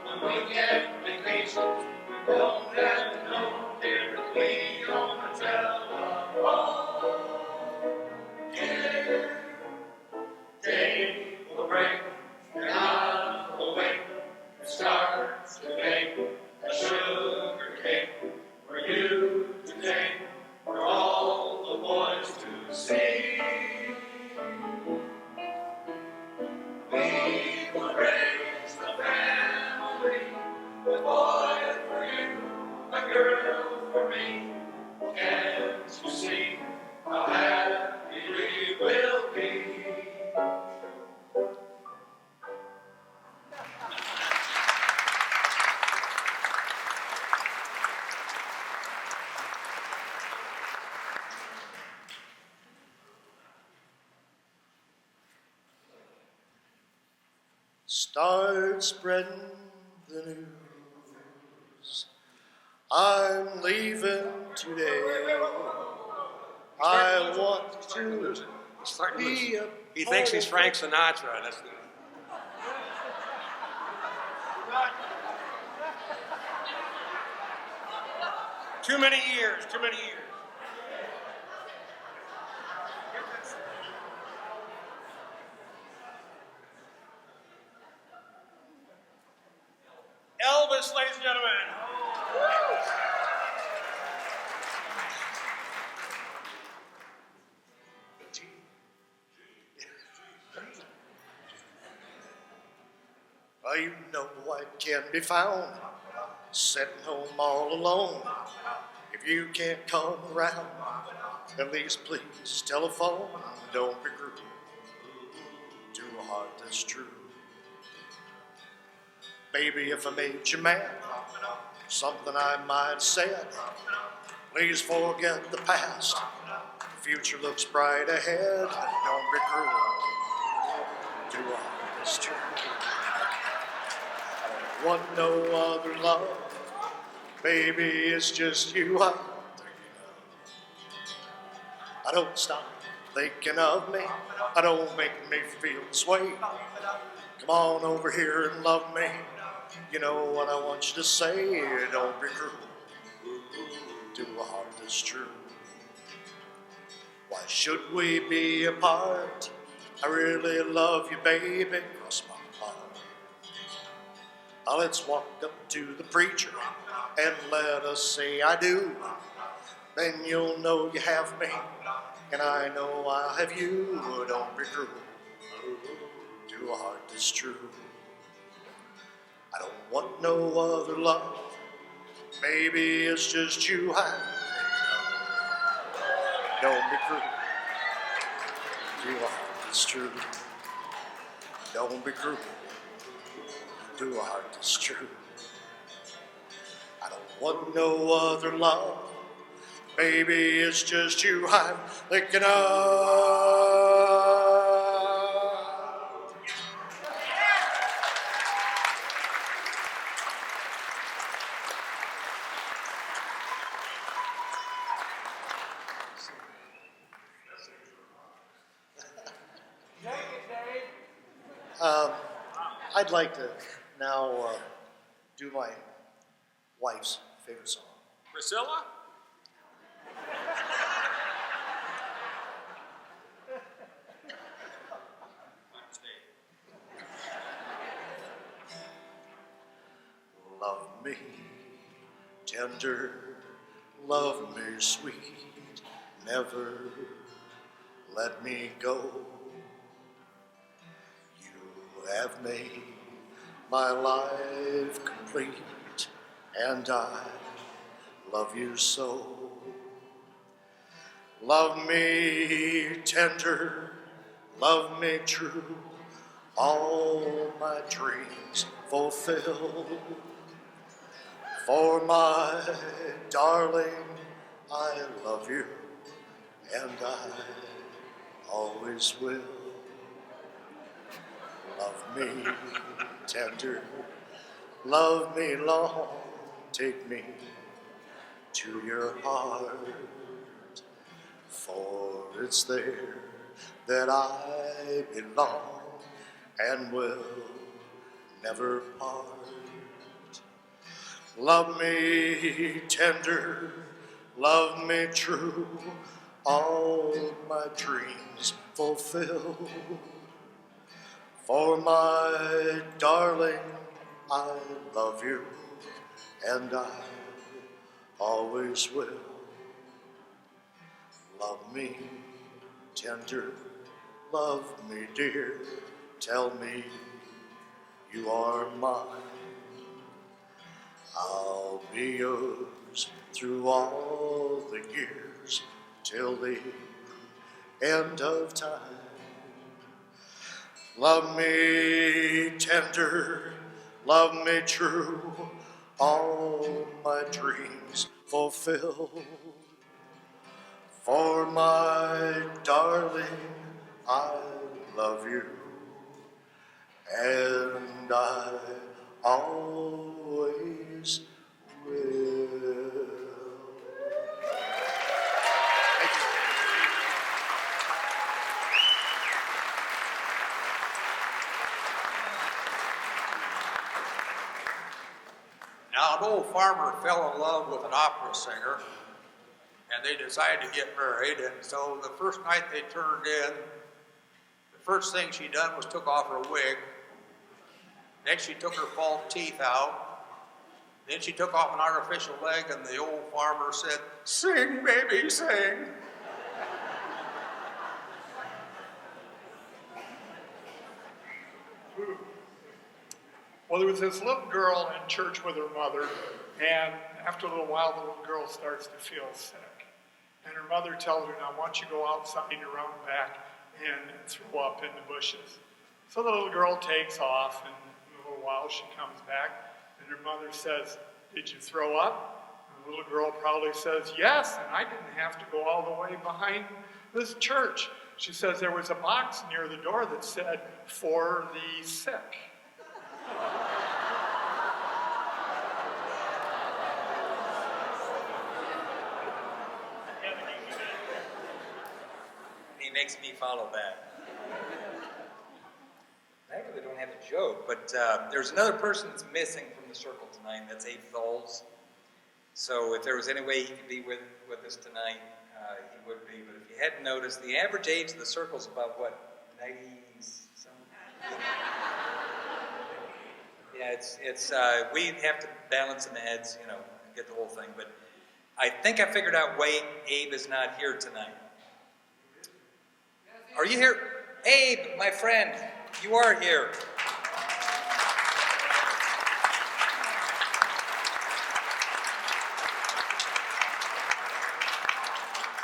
on weekend vacations. We won't have to know, dear, if we own a Tel-All. Dear, day will break, and I will wake and start to bake a sugar cake for you to take, for all the boys to see. We will raise the family, a boy for you, a girl for me. Can't you see how happy we will be? Start spreading the news. I'm leaving today. I want to Starting to be lose. a He thinks he's Frank Sinatra. That's too many years, too many years. Elvis, ladies and gentlemen. You know I can be found sitting home all alone. If you can't come around, at least please telephone. Don't be cruel to a heart that's true. Baby, if I made you mad, something I might have said, please forget the past. The future looks bright ahead. Don't be cruel to a heart that's true. I don't want no other love. Baby, it's just you I'm thinking of. I don't stop thinking of me. I don't make me feel this way. Come on over here and love me. You know what I want you to say. Don't be cruel to a heart that's true. Why should we be apart? I really love you, baby. Cross my heart. Now let's walk up to the preacher and let us say I do. Then you'll know you have me, and I know I have you. Don't be cruel to a heart that's true. I don't want no other love. Baby, it's just you I don't be cruel to a heart that's true. Don't be cruel to a heart that's true. I don't want no other love. Baby, it's just you I'm thinking of. I'd like to now do my wife's favorite song. Priscilla? Love me tender, love me sweet, never let me go. You have made my life complete, and I love you so. Love me tender, love me true, all my dreams fulfill. For my darling, I love you, and I always will. Love me tender, love me long, take me to your heart, for it's there that I belong and will never part. Love me tender, love me true, all my dreams fulfill. For my darling, I love you, and I always will. Love me tender, love me dear, tell me you are mine. I'll be yours through all the years till the end of time. Love me tender, love me true, all my dreams fulfill. For my darling, I love you, and I always will. Thank you. Now, an old farmer fell in love with an opera singer, and they decided to get married. And so the first night they turned in, the first thing she done was took off her wig. Next, she took her false teeth out. Then she took off an artificial leg, and the old farmer said, "Sing, baby, sing." Well, there was this little girl in church with her mother, and after a little while, the little girl starts to feel sick. And her mother tells her, "Now, why don't you go outside around back and throw up in the bushes?" So the little girl takes off, and in a little while, she comes back, and her mother says, "Did you throw up?" And the little girl probably says, "Yes, and I didn't have to go all the way behind this church." She says there was a box near the door that said, "For the sick." He makes me follow that. I really don't have a joke, but there's another person that's missing from the circle tonight, and that's Abe Tholles. So if there was any way he could be with us tonight, he would be. But if you hadn't noticed, the average age of the circle is about, what, 90-something? Yeah, it's we have to balance in the heads, get the whole thing. But I think I figured out why Abe is not here tonight. Are you here? Abe, my friend, you are here.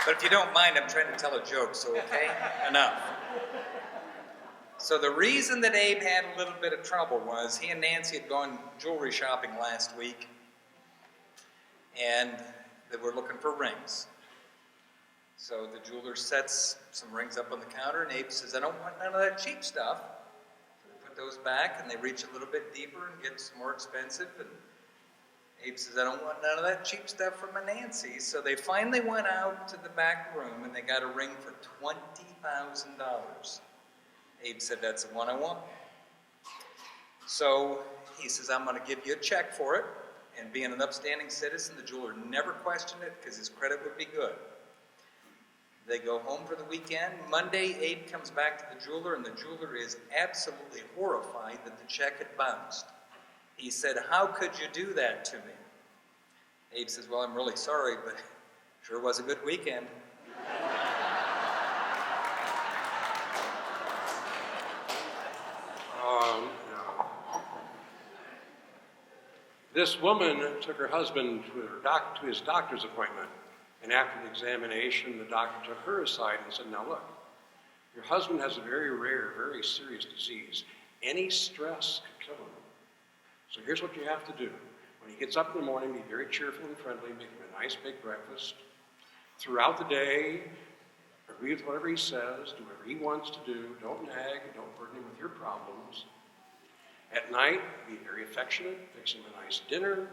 But if you don't mind, I'm trying to tell a joke, so okay? Enough. So the reason that Abe had a little bit of trouble was he and Nancy had gone jewelry shopping last week, and they were looking for rings. So the jeweler sets some rings up on the counter, and Abe says, "I don't want none of that cheap stuff." So they put those back, and they reach a little bit deeper and get some more expensive, and Abe says, "I don't want none of that cheap stuff from my Nancy." So they finally went out to the back room, and they got a ring for $20,000. Abe said, "That's the one I want." So he says, "I'm going to give you a check for it." And being an upstanding citizen, the jeweler never questioned it because his credit would be good. They go home for the weekend. Monday, Abe comes back to the jeweler, and the jeweler is absolutely horrified that the check had bounced. He said, "How could you do that to me?" Abe says, "Well, I'm really sorry, but sure was a good weekend." This woman took her husband to his doctor's appointment, and after the examination, the doctor took her aside and said, "Now look, your husband has a very rare, very serious disease. Any stress could kill him. So here's what you have to do. When he gets up in the morning, be very cheerful and friendly, make him a nice big breakfast. Throughout the day, agree with whatever he says, do whatever he wants to do, don't nag, don't burden him with your problems. At night, be very affectionate, fix him a nice dinner,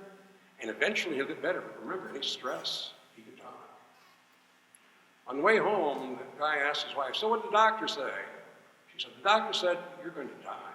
and eventually he'll get better. But remember, any stress, he could die." On the way home, the guy asked his wife, "So what did the doctor say?" She said, "The doctor said, you're going to die."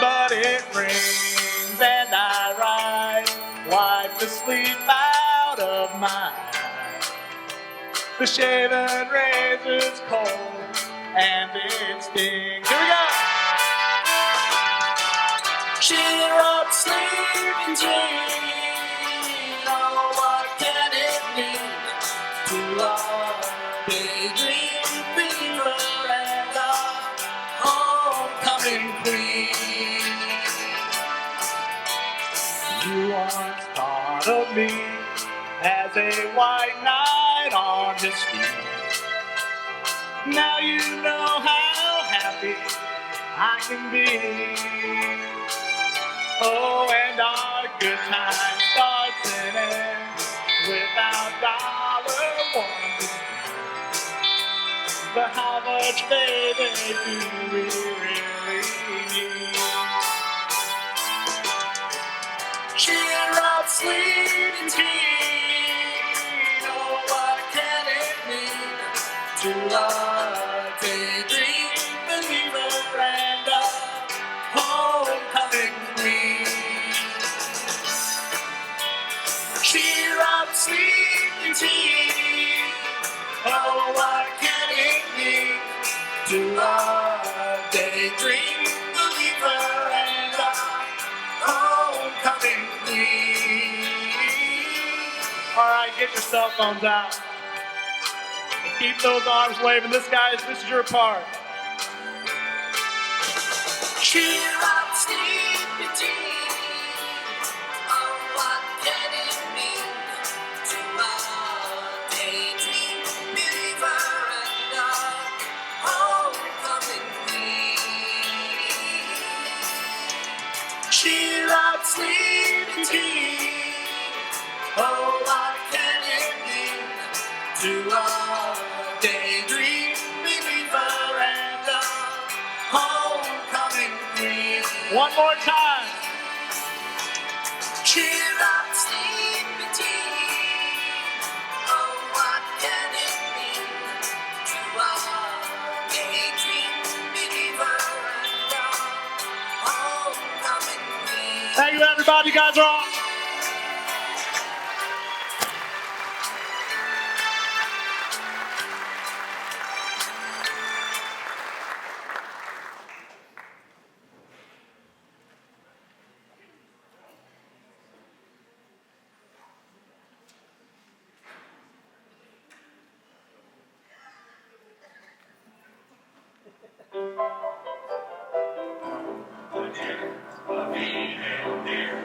but it rains and I rise, wipe the sleep out of my eyes. The shaven razor's cold and it stings. Here we go! Cheer up, sleepy teen. Oh, what can it mean to a daydream fever and a homecoming queen? You once thought of me as a white knight on his feet. Now you know how happy I can be. Oh, and our good time starts and ends without $1. But how much, baby, do we really need? Cheer up, sleeping teen. Oh, what can it mean to a daydream believer and a homecoming queen? Cheer up, sleeping teen. Oh, what can it mean to a daydream believer and a homecoming queen? All right, get your cell phones out and keep those arms waving. This is your part. Cheer up, sleepy teen. Oh, what can it mean to a daydream believer and a homecoming queen? Cheer up, sleepy teen. Oh, what can it mean to a daydream believer and a homecoming queen? One more time. Cheer up, sleepy teen. Oh, what can it mean to a daydream believer and a homecoming queen? Thank you, everybody. You guys are on. A female deer,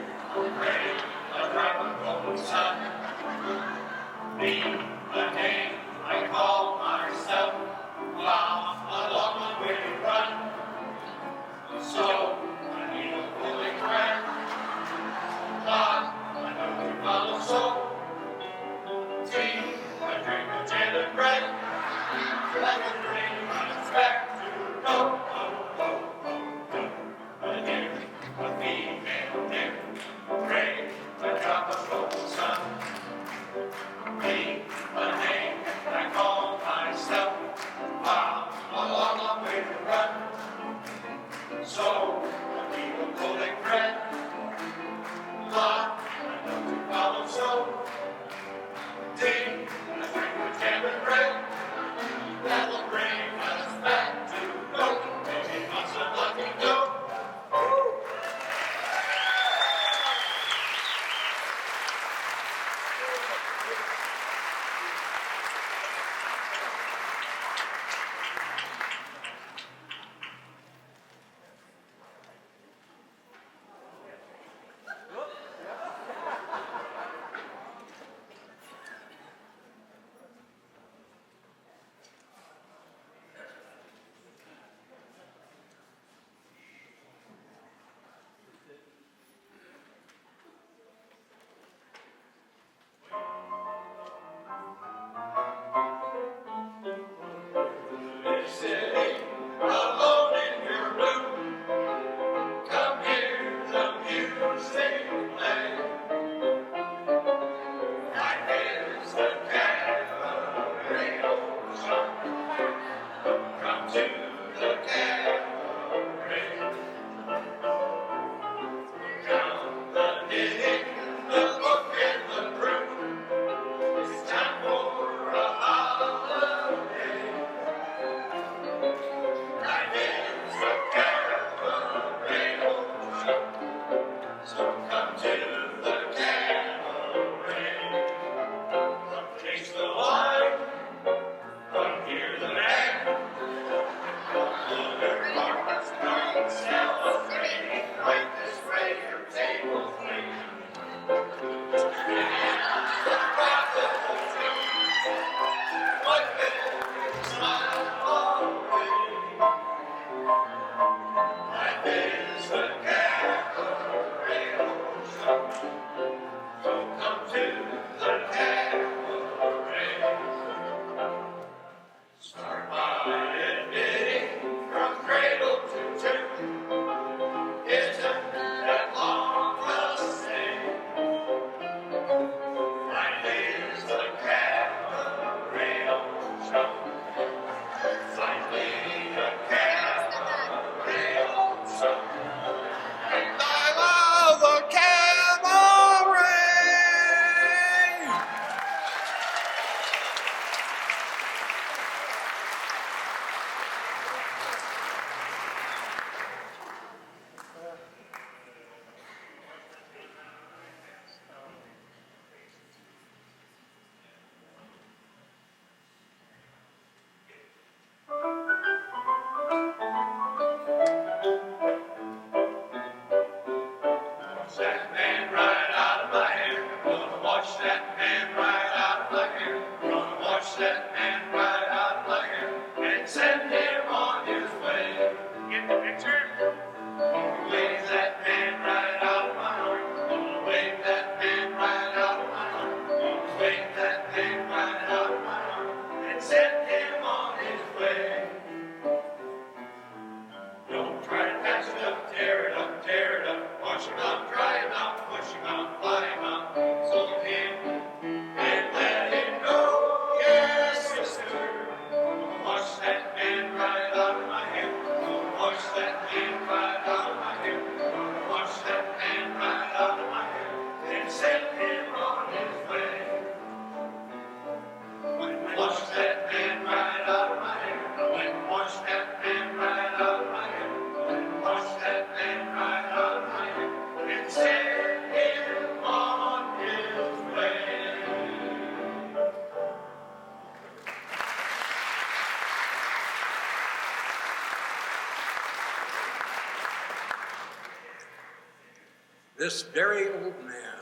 this very old man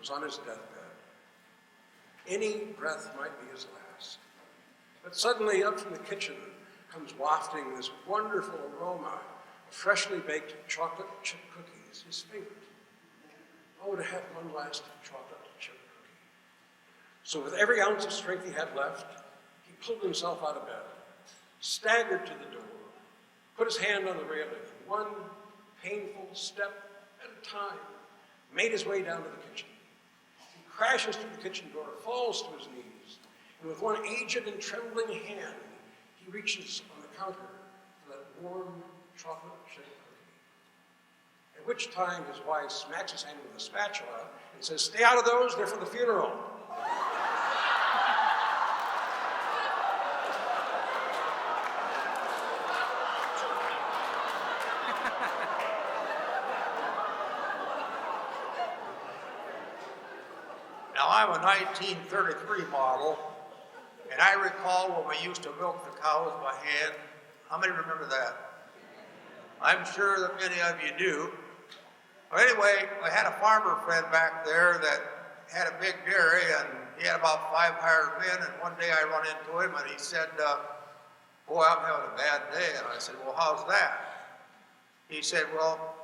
was on his deathbed. Any breath might be his last. But suddenly up from the kitchen comes wafting this wonderful aroma of freshly baked chocolate chip cookies, his favorite. Oh, to have one last chocolate chip cookie. So with every ounce of strength he had left, he pulled himself out of bed, staggered to the door, put his hand on the railing, and one painful step at a time, made his way down to the kitchen. He crashes through the kitchen door, falls to his knees, and with one aged and trembling hand, he reaches on the counter for that warm chocolate chip cookie. At which time his wife smacks his hand with a spatula and says, "Stay out of those, they're for the funeral." Now, I'm a 1933 model, and I recall when we used to milk the cows by hand. How many remember that? I'm sure that many of you do. Well, anyway, I had a farmer friend back there that had a big dairy, and he had about 5 hired men, and one day I run into him, and he said, "Boy, I'm having a bad day." And I said, "Well, how's that?" He said, "Well,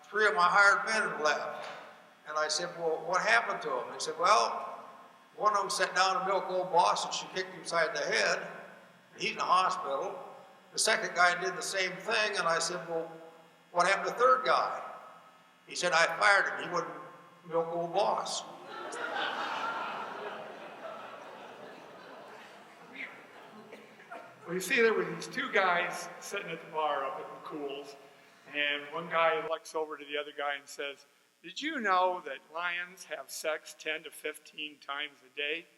3 of my hired men have left." And I said, "Well, what happened to him?" He said, "Well, one of them sat down to milk old boss, and she kicked him side the head. He's in the hospital. The second guy did the same thing." And I said, "Well, what happened to the third guy?" He said, "I fired him. He wouldn't milk old boss." Well, you see, there were these 2 guys sitting at the bar up at McCool's, and one guy looks over to the other guy and says, "Did you know that lions have sex 10 to 15 times a day?"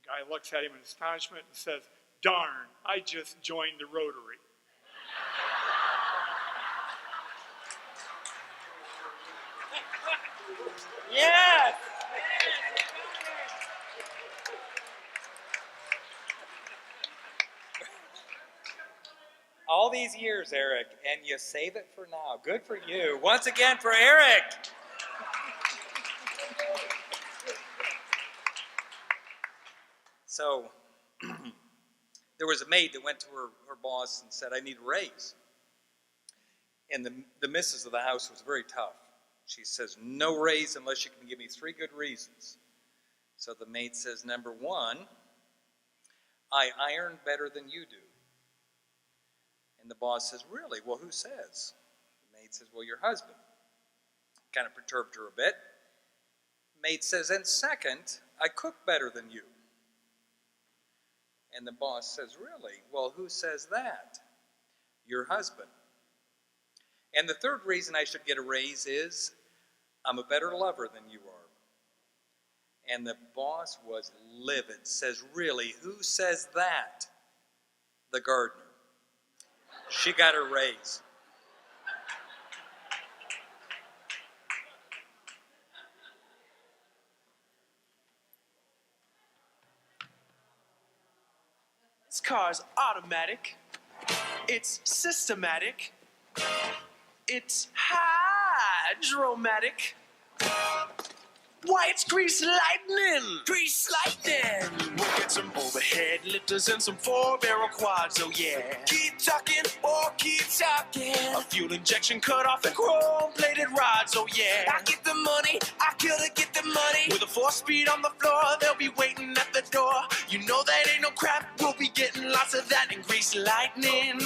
The guy looks at him in astonishment and says, "Darn, I just joined the Rotary." Yes! All these years, Eric, and you save it for now. Good for you. Once again for Eric. So, there was a maid that went to her boss and said, "I need a raise." And the missus of the house was very tough. She says, "No raise unless you can give me 3 good reasons." So the maid says, "Number 1, I iron better than you do." And the boss says, "Really? Well, who says?" The maid says, "Well, your husband." Kind of perturbed her a bit. The maid says, "And second, I cook better than you." And the boss says, "Really? Well, who says that?" "Your husband." "And the third reason I should get a raise is I'm a better lover than you are." And the boss was livid, says, "Really, who says that?" "The gardener." She got her raise. This car's automatic. It's systematic. It's hydromatic. Why, it's grease lightning! Grease lightning! We'll get some overhead lifters and some 4-barrel quads, oh yeah. Keep talking, or keep talking. A fuel injection cut off and chrome-plated rods, oh yeah. I get the money, I gotta get the money. With a 4-speed on the floor, they'll be waiting at the door. You know that ain't no crap, we'll be getting lots of that in grease lightning.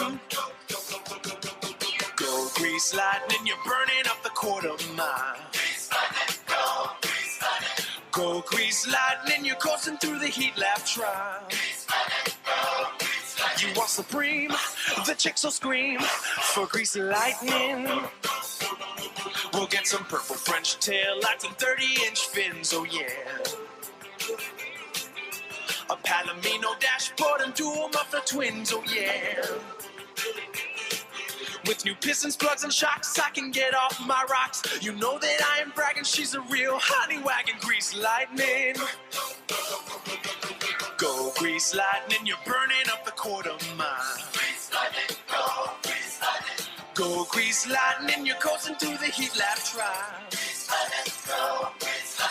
Go grease lightning, you're burning up the quarter mile. Grease lightning, go grease lightning. Go grease lightning, you're coursing through the heat lap trial. Grease lightning, go grease lightning. You are supreme, the chicks will scream for grease lightning. We'll get some purple French tail lights and 30-inch fins, oh yeah. A Palomino dashboard and dual muffler twins, oh yeah. With new pistons, plugs, and shocks, I can get off my rocks. You know that I am bragging, she's a real honey wagon. Grease lightning. Go grease lightning, you're burning up the quarter mile. Grease lightning, go grease lightning. Go grease lightning, you're coasting through the heat lap trial.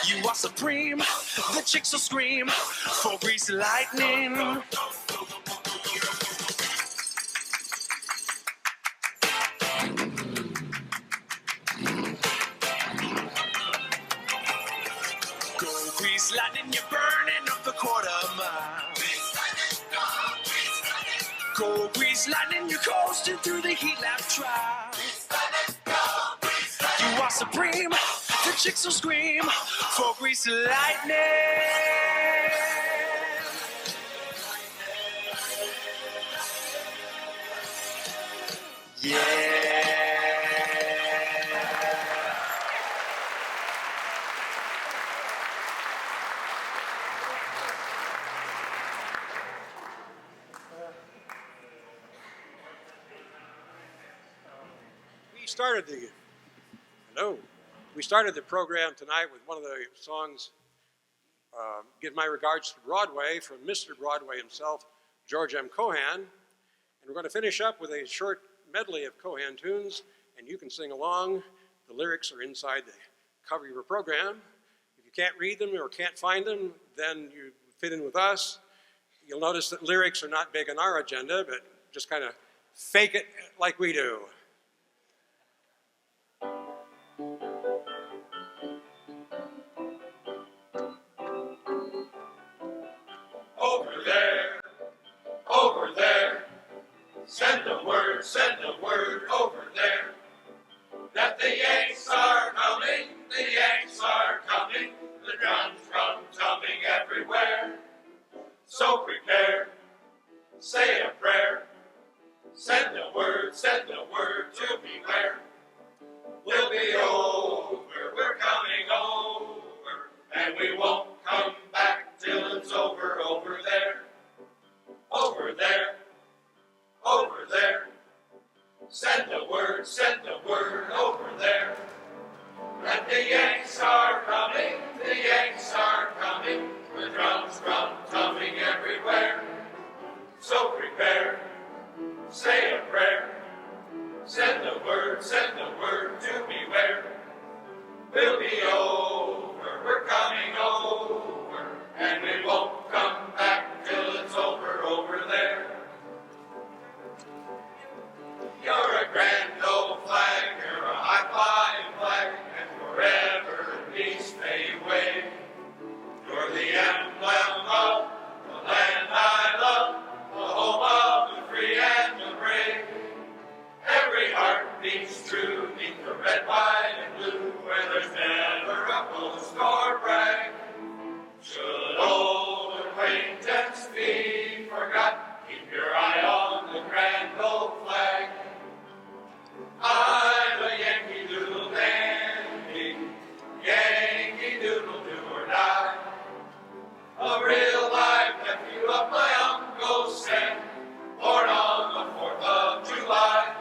You are supreme, the chicks will scream for grease lightning. Go grease lightning, you're burning up the quarter mile. Go grease lightning, you're coasting through the heat lap trial. You are supreme, the chicks will scream for grease lightning. Yeah. We started the program tonight with one of the songs, Give My Regards to Broadway, from Mr. Broadway himself, George M. Cohan. And we're going to finish up with a short medley of Cohan tunes, and you can sing along. The lyrics are inside the cover of your program. If you can't read them or can't find them, then you fit in with us. You'll notice that lyrics are not big on our agenda, but just kind of fake it like we do. Over there, send the word over there, that the Yanks are coming, the drums drumming everywhere. So prepare, say a prayer, send the word to beware. We'll be over, we're coming over, and we won't come back till it's over there. Over there, send the word over there, that the Yanks are coming, the drums drumming everywhere. So prepare, say a prayer, send the word to beware. We'll be over, we're coming over, and we won't come back till it's over there. You're a grand old flag, you're a high-flying flag, and forever peace may wave. You're the emblem of the land I love, the home of the free and the brave. Every heart beats true beneath the red, white, and blue, where there's never a boast or brag. Should old acquaintance be forgot, keep your eye on the grand old flag. I'm a Yankee Doodle dandy, Yankee Doodle do or die. A real live nephew of my Uncle Sam, born on the 4th of July.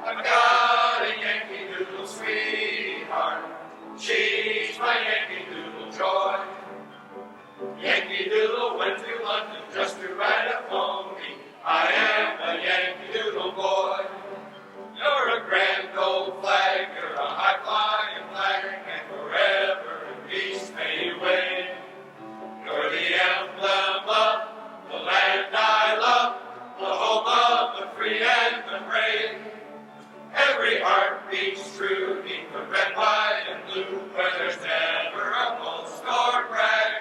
I've got a Yankee Doodle sweetheart, she's my Yankee Doodle joy. Yankee Doodle went to London just to write a phony. I am a Yankee Doodle boy. You're a grand old flag, you're a high-flying flag, and forever in peace may you wave. You're the emblem of the land I love, the home of the free and the brave. Every heart beats true beneath the red, white, and blue, where there's never a boast or brag.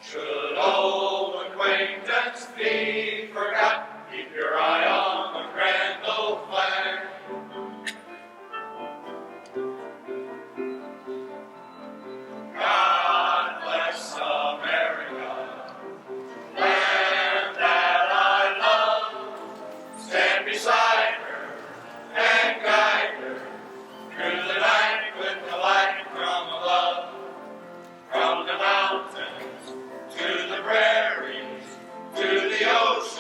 Should old acquaintance be forgot, keep your eye on the grand old flag. God bless America, land that I love. Stand beside her and guide her through the night with the light from above. From the mountains to the prairies, to the ocean.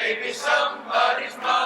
Maybe somebody's mother